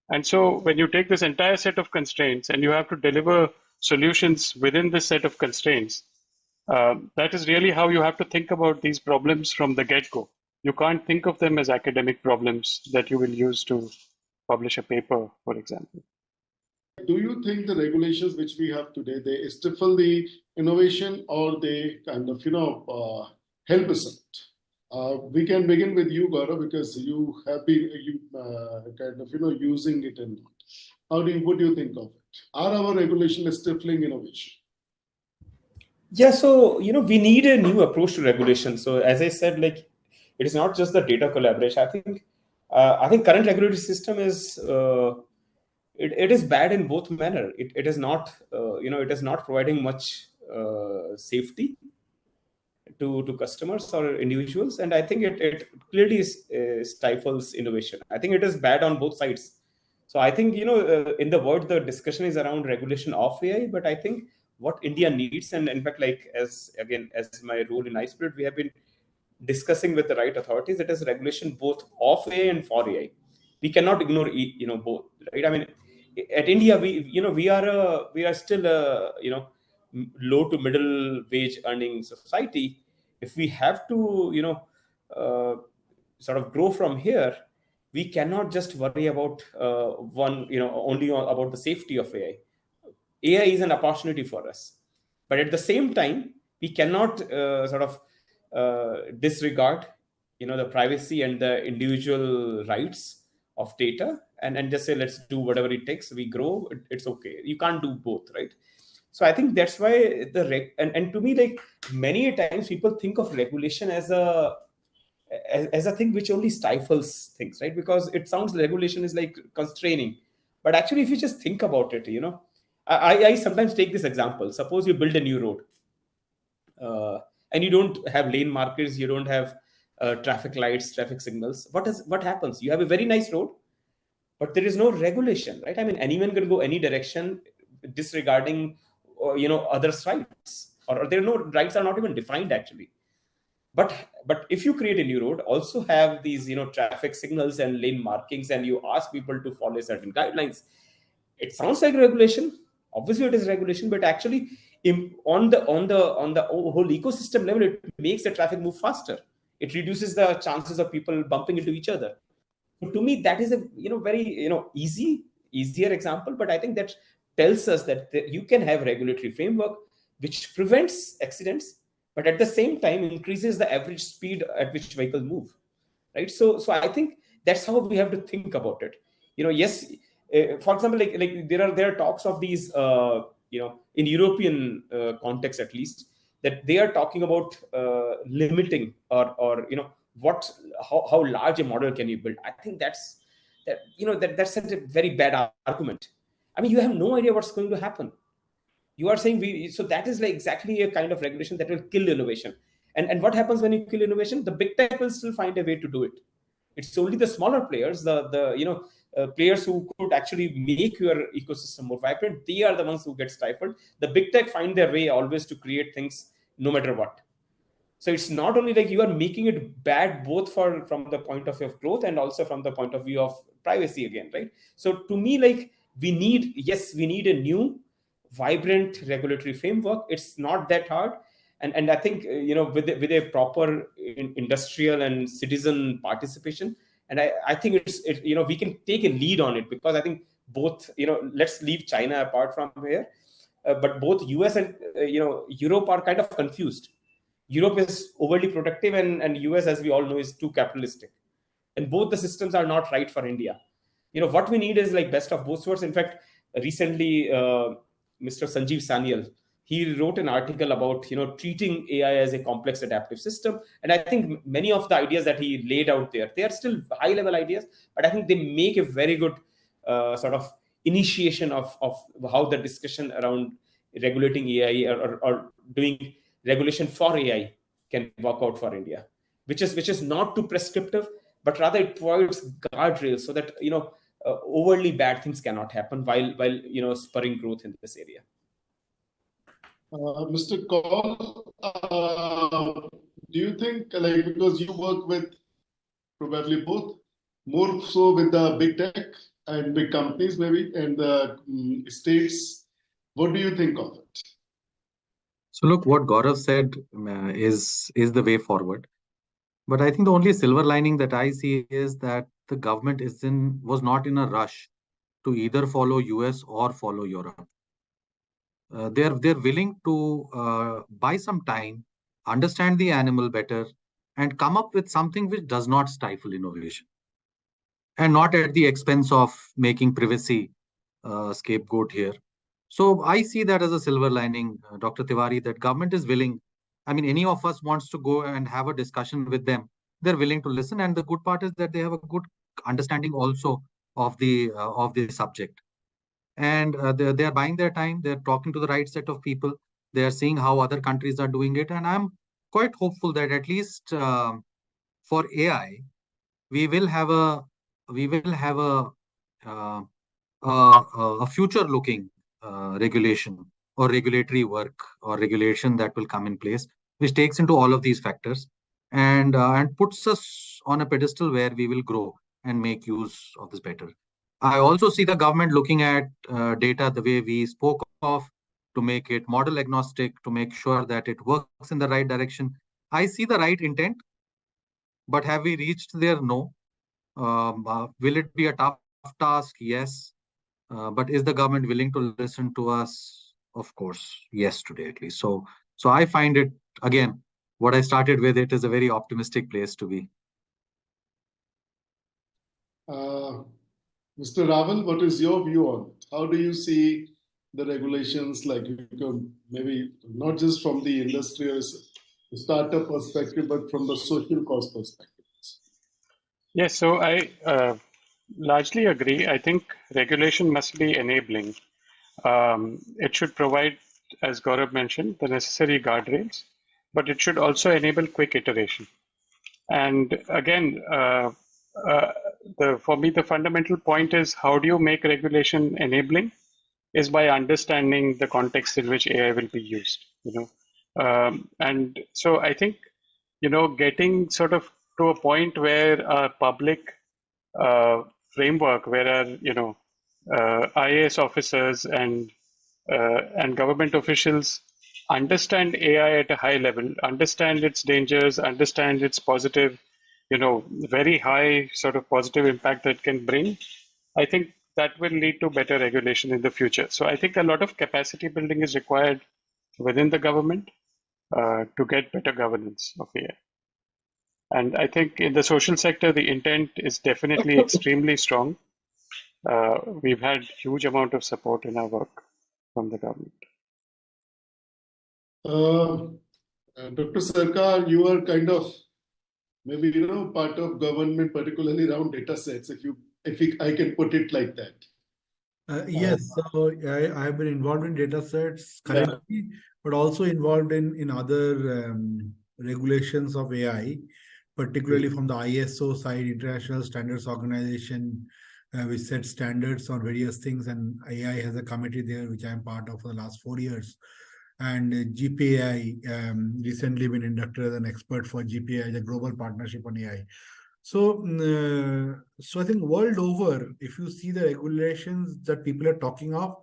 And so when you take this entire set of constraints and you have to deliver solutions within this set of constraints, that is really how you have to think about these problems from the get-go. You can't think of them as academic problems that you will use to publish a paper, for example. Do you think the regulations which we have today, they stifle the innovation or they kind of, help us out? We can begin with you, Gaurav, because you have been using it and what do you think of it? Are our regulations stifling innovation? Yeah, so we need a new approach to regulation. So as I said, it is not just the data collaboration. I think current regulatory system is it is bad in both manner. It is not it is not providing much safety to customers or individuals, and I think it clearly stifles innovation. I think it is bad on both sides. So I think in the world the discussion is around regulation of AI, but I think what India needs, and in fact, as my role in iSpirit, we have been discussing with the right authorities, it is regulation both of AI and for AI. We cannot ignore both, right? I mean, at India, we are still a low to middle wage earning society. If we have to sort of grow from here, we cannot just worry about only about the safety of AI. AI is an opportunity for us, but at the same time, we cannot disregard the privacy and the individual rights of data and just say, let's do whatever it takes. We grow, it's okay. You can't do both, right? So I think that's why and to me, many times people think of regulation as a thing which only stifles things, right? Because it sounds regulation is like constraining, but actually, if you just think about it, I sometimes take this example. Suppose you build a new road, and you don't have lane markers, you don't have traffic lights, traffic signals. What happens? You have a very nice road, but there is no regulation, right? I mean, anyone can go any direction, disregarding others' rights, or there are no rights are not even defined actually. But if you create a new road, also have these traffic signals and lane markings, and you ask people to follow certain guidelines, it sounds like regulation. Obviously, it is regulation, but actually, on the whole ecosystem level, it makes the traffic move faster. It reduces the chances of people bumping into each other. So to me, that is a very easier example, but I think that tells us that you can have regulatory framework which prevents accidents, but at the same time increases the average speed at which vehicles move, right? So I think that's how we have to think about it. Yes, for example, like there are talks of these in European context at least, that they are talking about limiting or how large a model can you build. I think that's such a very bad argument. I mean, you have no idea what's going to happen. You are saying so that is like exactly a kind of regulation that will kill innovation. And what happens when you kill innovation? The big tech will still find a way to do it. It's only the smaller players, the players who could actually make your ecosystem more vibrant. They are the ones who get stifled. The big tech find their way always to create things no matter what. So it's not only like you are making it bad both from the point of view of growth and also from the point of view of privacy again, right? So to me, like we need a new vibrant regulatory framework. It's not that hard. And I think with a proper industrial and citizen participation, and I think we can take a lead on it, because I think both let's leave China apart from here, but both US and Europe are kind of confused. Europe is overly protective, and US, as we all know, is too capitalistic, and both the systems are not right for India. What we need is like best of both worlds. In fact, recently Mr. Sanjeev Sanyal, he wrote an article about treating AI as a complex adaptive system, and I think many of the ideas that he laid out there, they are still high level ideas, but I think they make a very good sort of initiation of how the discussion around regulating AI or doing regulation for AI can work out for India, which is not too prescriptive, but rather it provides guardrails so that overly bad things cannot happen while spurring growth in this area. Mr. Kaul, do you think, like, because you work with probably both, more so with the big tech and big companies maybe, and the states, what do you think of it? So look, what Gaurav said is the way forward. But I think the only silver lining that I see is that the government was not in a rush to either follow US or follow Europe. They're willing to buy some time, understand the animal better, and come up with something which does not stifle innovation, and not at the expense of making privacy scapegoat here. So I see that as a silver lining, Dr. Tiwari, that government is willing. I mean, any of us wants to go and have a discussion with them. They're willing to listen, and the good part is that they have a good understanding also of the subject. And they are buying their time. They're talking to the right set of people. They are seeing how other countries are doing it, and I'm quite hopeful that at least for AI, we will have a future-looking regulation or regulatory work or regulation that will come in place, which takes into all of these factors and puts us on a pedestal where we will grow and make use of this better. I also see the government looking at data the way we spoke of, to make it model agnostic, to make sure that it works in the right direction. I see the right intent, but have we reached there? No. Will it be a tough task? Yes. But is the government willing to listen to us? Of course, yes, today at least. So I find it, again, what I started with, it is a very optimistic place to be. Mr. Raval, what is your view on it? How do you see the regulations, like maybe not just from the industrial startup perspective, but from the social cause perspective? Yes, so I largely agree. I think regulation must be enabling. It should provide, as Gaurav mentioned, the necessary guardrails, but it should also enable quick iteration. And again, for me, the fundamental point is, how do you make regulation enabling? Is by understanding the context in which AI will be used. And so I think, getting sort of to a point where a public framework, where our IAS officers and government officials understand AI at a high level, understand its dangers, understand its positive, very high sort of positive impact that can bring. I think that will lead to better regulation in the future. So I think a lot of capacity building is required within the government to get better governance of AI. And I think in the social sector, the intent is definitely extremely strong. We've had huge amount of support in our work from the government. Dr. Sarkar, you are kind of maybe part of government, particularly around data sets, if I can put it like that. Yes, so I have been involved in data sets currently, but also involved in other regulations of AI, particularly from the ISO side, International Standards Organization, which sets standards on various things, and AI has a committee there, which I'm part of for the last 4 years. And GPAI, recently been inducted as an expert for GPAI, the Global Partnership on AI. So I think world over, if you see the regulations that people are talking of,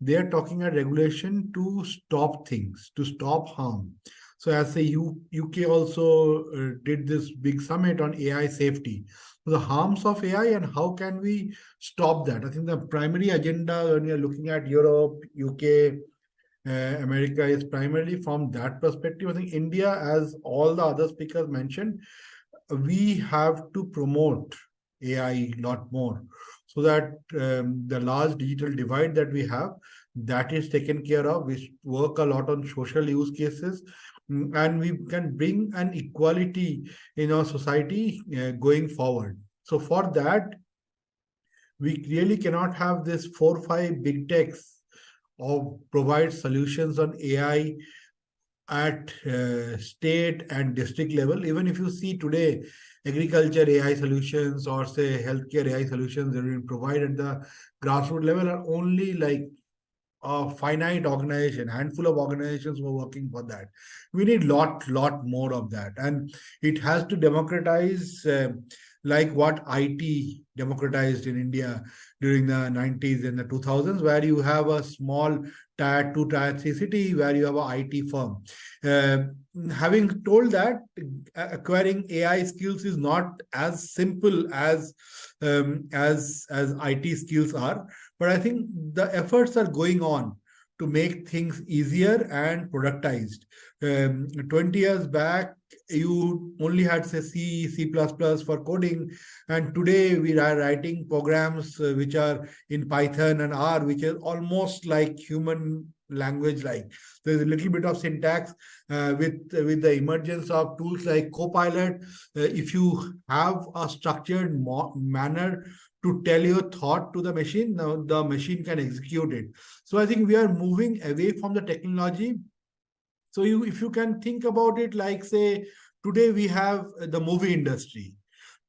they are talking about regulation to stop things, to stop harm. So as the UK also did this big summit on AI safety. So the harms of AI and how can we stop that? I think the primary agenda when you're looking at Europe, UK, America is primarily from that perspective. I think India, as all the other speakers mentioned, we have to promote AI a lot more so that the large digital divide that we have, that is taken care of. We work a lot on social use cases, and we can bring an equality in our society going forward. So for that, we really cannot have this 4 or 5 big techs or provide solutions on AI at state and district level. Even if you see today, agriculture AI solutions or say healthcare AI solutions that have been provided at the grassroots level are only like a finite organization, handful of organizations who are working for that. We need lot more of that, and it has to democratize like what IT democratized in India during the 90s and the 2000s, where you have a small tier 2, tier 3 city where you have an IT firm. Having told that, acquiring AI skills is not as simple as IT skills are, but I think the efforts are going on to make things easier and productized. 20 years back, you only had say C++ for coding, and today we are writing programs which are in Python and R, which is almost like human language like. There's a little bit of syntax with the emergence of tools like Copilot. If you have a structured manner to tell your thought to the machine, now the machine can execute it. So I think we are moving away from the technology. So if you can think about it like, say, today we have the movie industry.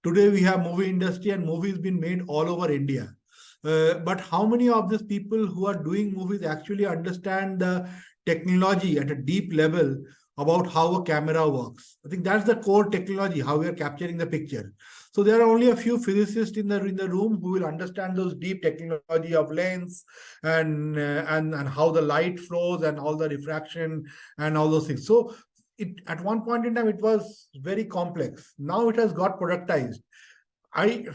Today we have movie industry and movies been made all over India. But how many of these people who are doing movies actually understand the technology at a deep level about how a camera works? I think that's the core technology, how we are capturing the picture. So there are only a few physicists in the room who will understand those deep technology of lens and how the light flows and all the refraction and all those things. So at one point in time, it was very complex. Now it has got productized.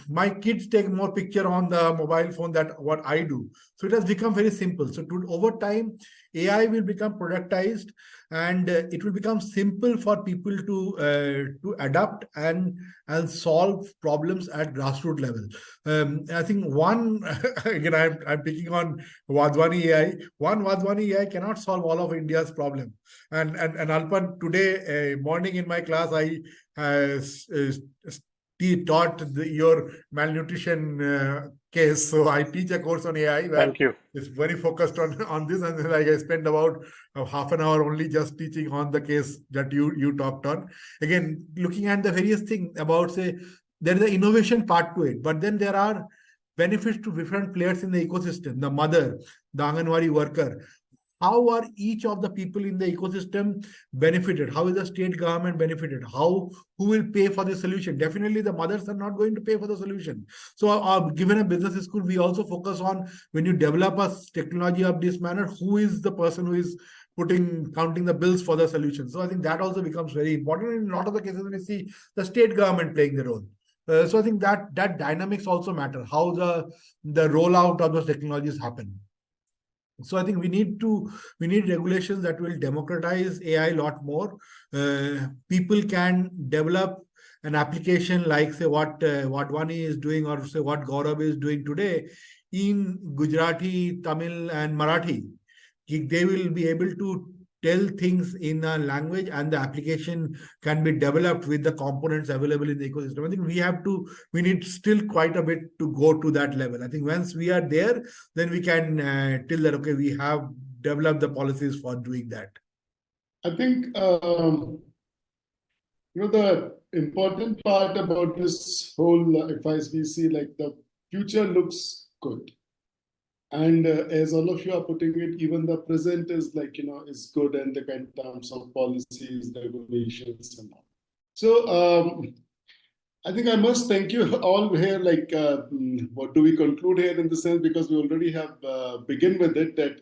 My kids take more picture on the mobile phone than what I do. So it has become very simple. So over time, AI will become productized, and it will become simple for people to adapt and solve problems at grassroots level. I think one again, I'm picking on Wadhwani AI. One Wadhwani AI cannot solve all of India's problem. And Alpan, today morning in my class, I taught your malnutrition case. So I teach a course on AI where it's very focused on this, and like I spent about half an hour only just teaching on the case that you talked on. Again, looking at the various things about, say, there is an innovation part to it, but then there are benefits to different players in the ecosystem, the mother, the Anganwadi worker. how are each of the people in the ecosystem benefited? How is the state government benefited? Who will pay for the solution? Definitely the mothers are not going to pay for the solution. So given a business school, we also focus on, when you develop a technology of this manner, who is the person who is counting the bills for the solution. So I think that also becomes very important. In a lot of the cases, we see the state government playing the role. So I think that dynamics also matter, how the rollout of those technologies happen. So I think we need regulations that will democratize AI a lot more. People can develop an application like, say, what Vani is doing, or say what Gaurav is doing today in Gujarati, Tamil, and Marathi. They will be able to tell things in a language, and the application can be developed with the components available in the ecosystem. I think we need still quite a bit to go to that level. I think once we are there, then we can tell that, okay, we have developed the policies for doing that. I think the important part about this whole FICC, like the future looks good. And as all of you are putting it, even the present is like, is good, and the kind of terms of policies, regulations, and all. So I think I must thank you all here. Like, what do we conclude here in the sense, because we already have begun with it, that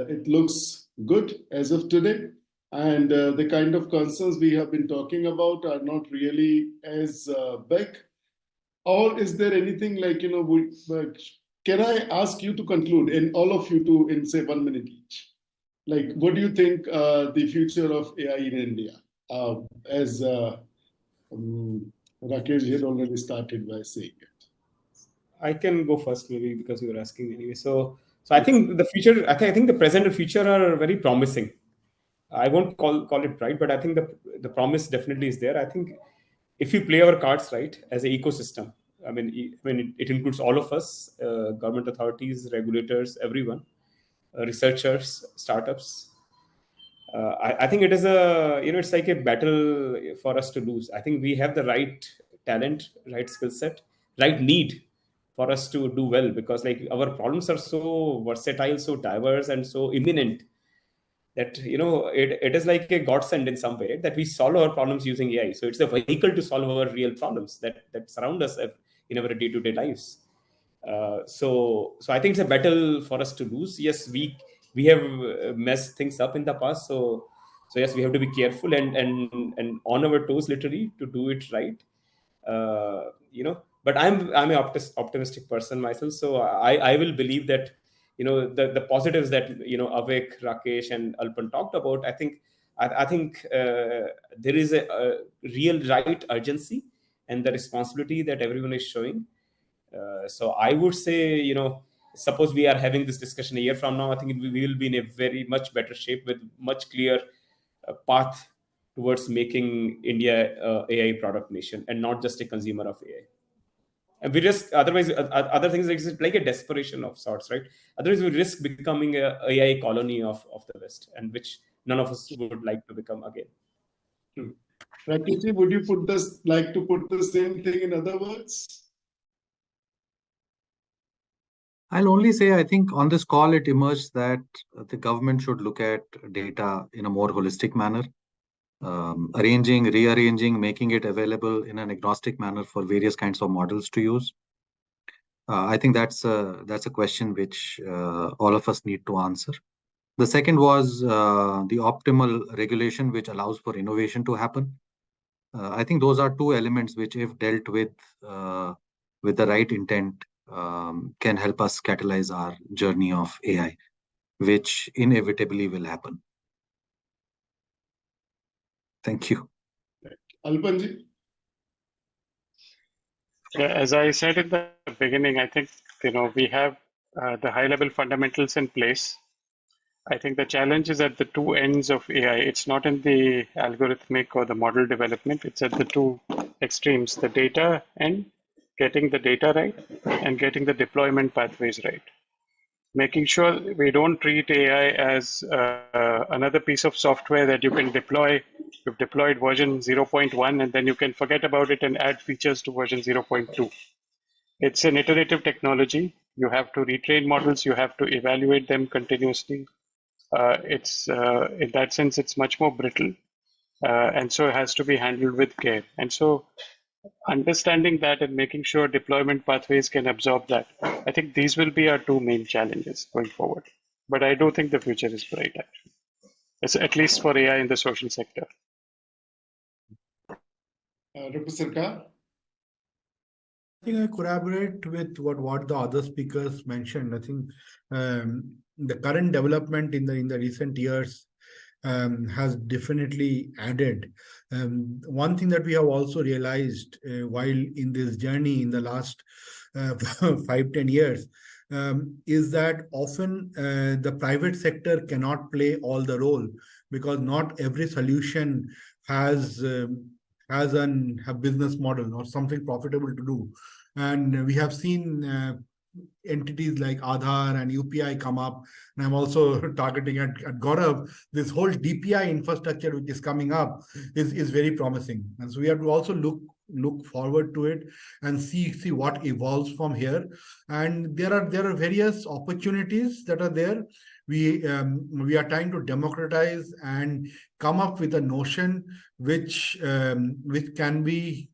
it looks good as of today. And the kind of concerns we have been talking about are not really as big. Or is there anything like, can I ask you to conclude, and all of you in say 1 minute each? Like, what do you think the future of AI in India? As Rakesh had already started by saying it. I can go first, maybe, because you were asking anyway. So I think the future, I think the present and future are very promising. I won't call it bright, but I think the promise definitely is there. I think if we play our cards right as an ecosystem, I mean, it includes all of us, government authorities, regulators, everyone, researchers, startups. I think it is it's like a battle for us to lose. I think we have the right talent, right skill set, right need for us to do well, because like our problems are so versatile, so diverse, and so imminent that it is like a godsend in some way, that we solve our problems using AI. So it's a vehicle to solve our real problems that surround us in our day-to-day lives. So I think it's a battle for us to lose. Yes, we have messed things up in the past. So yes, we have to be careful and on our toes, literally, to do it right. But I'm an optimistic person myself, so I will believe that the positives that Avik, Rakesh, and Alpan talked about. I think there is a real right urgency and the responsibility that everyone is showing. So I would say, suppose we are having this discussion a year from now, I think we will be in a very much better shape with much clear path towards making India AI product nation and not just a consumer of AI. And we risk, otherwise, other things exist like a desperation of sorts, right? Otherwise, we risk becoming a AI colony of the West, and which none of us would like to become again. Rakesh, would you like to put the same thing in other words? I'll only say, I think on this call, it emerged that the government should look at data in a more holistic manner, arranging, rearranging, making it available in an agnostic manner for various kinds of models to use. I think that's a question which all of us need to answer. The second was the optimal regulation which allows for innovation to happen. I think those are two elements which, if dealt with the right intent, can help us catalyze our journey of AI, which inevitably will happen. Thank you. Alpanji? Yeah, as I said in the beginning, I think we have the high-level fundamentals in place. I think the challenge is at the two ends of AI. It's not in the algorithmic or the model development. It's at the two extremes, the data and getting the data right and getting the deployment pathways right. Making sure we don't treat AI as another piece of software that you can deploy. You've deployed version 0.1 and then you can forget about it and add features to version 0.2. It's an iterative technology. You have to retrain models. You have to evaluate them continuously. It's in that sense, it's much more brittle, and so it has to be handled with care. And so understanding that and making sure deployment pathways can absorb that, I think these will be our two main challenges going forward. But I do think the future is bright, actually. It's at least for AI in the social sector. Dr. Sarkar? I think I corroborate with what the other speakers mentioned. I think the current development in the recent years has definitely added. One thing that we have also realized while in this journey in the last 5-10 years is that often the private sector cannot play all the role, because not every solution has a business model or something profitable to do. And we have seen entities like Aadhaar and UPI come up. And I'm also targeting at Gaurav, this whole DPI infrastructure which is coming up is very promising. And so we have to also look forward to it and see what evolves from here. And there are various opportunities that are there. We are trying to democratize and come up with a notion which can be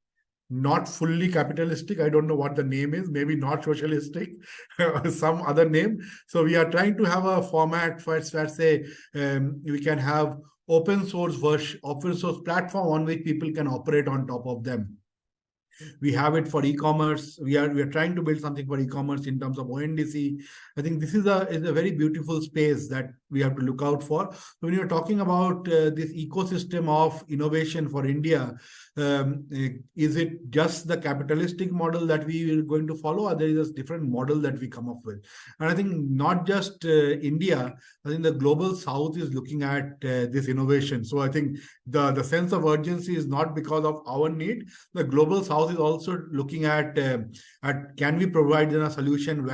not fully capitalistic. I don't know what the name is, maybe not socialistic, or some other name. So we are trying to have a format for say we can have open source platform on which people can operate on top of them. We have it for e-commerce. We are trying to build something for e-commerce in terms of ONDC. I think this is a very beautiful space that we have to look out for. So when you're talking about this ecosystem of innovation for India, is it just the capitalistic model that we are going to follow, or there is a different model that we come up with? And I think not just India, I think the global South is looking at this innovation. So I think the sense of urgency is not because of our need. The global South is also looking at can we provide them a solution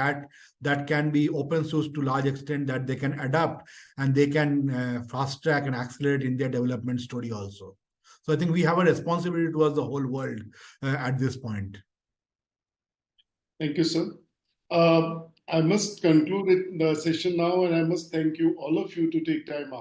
that can be open source to large extent, that they can adapt and they can fast track and accelerate in their development story also. So I think we have a responsibility towards the whole world at this point. Thank you, sir. I must conclude the session now, and I must thank you, all of you, to take time out.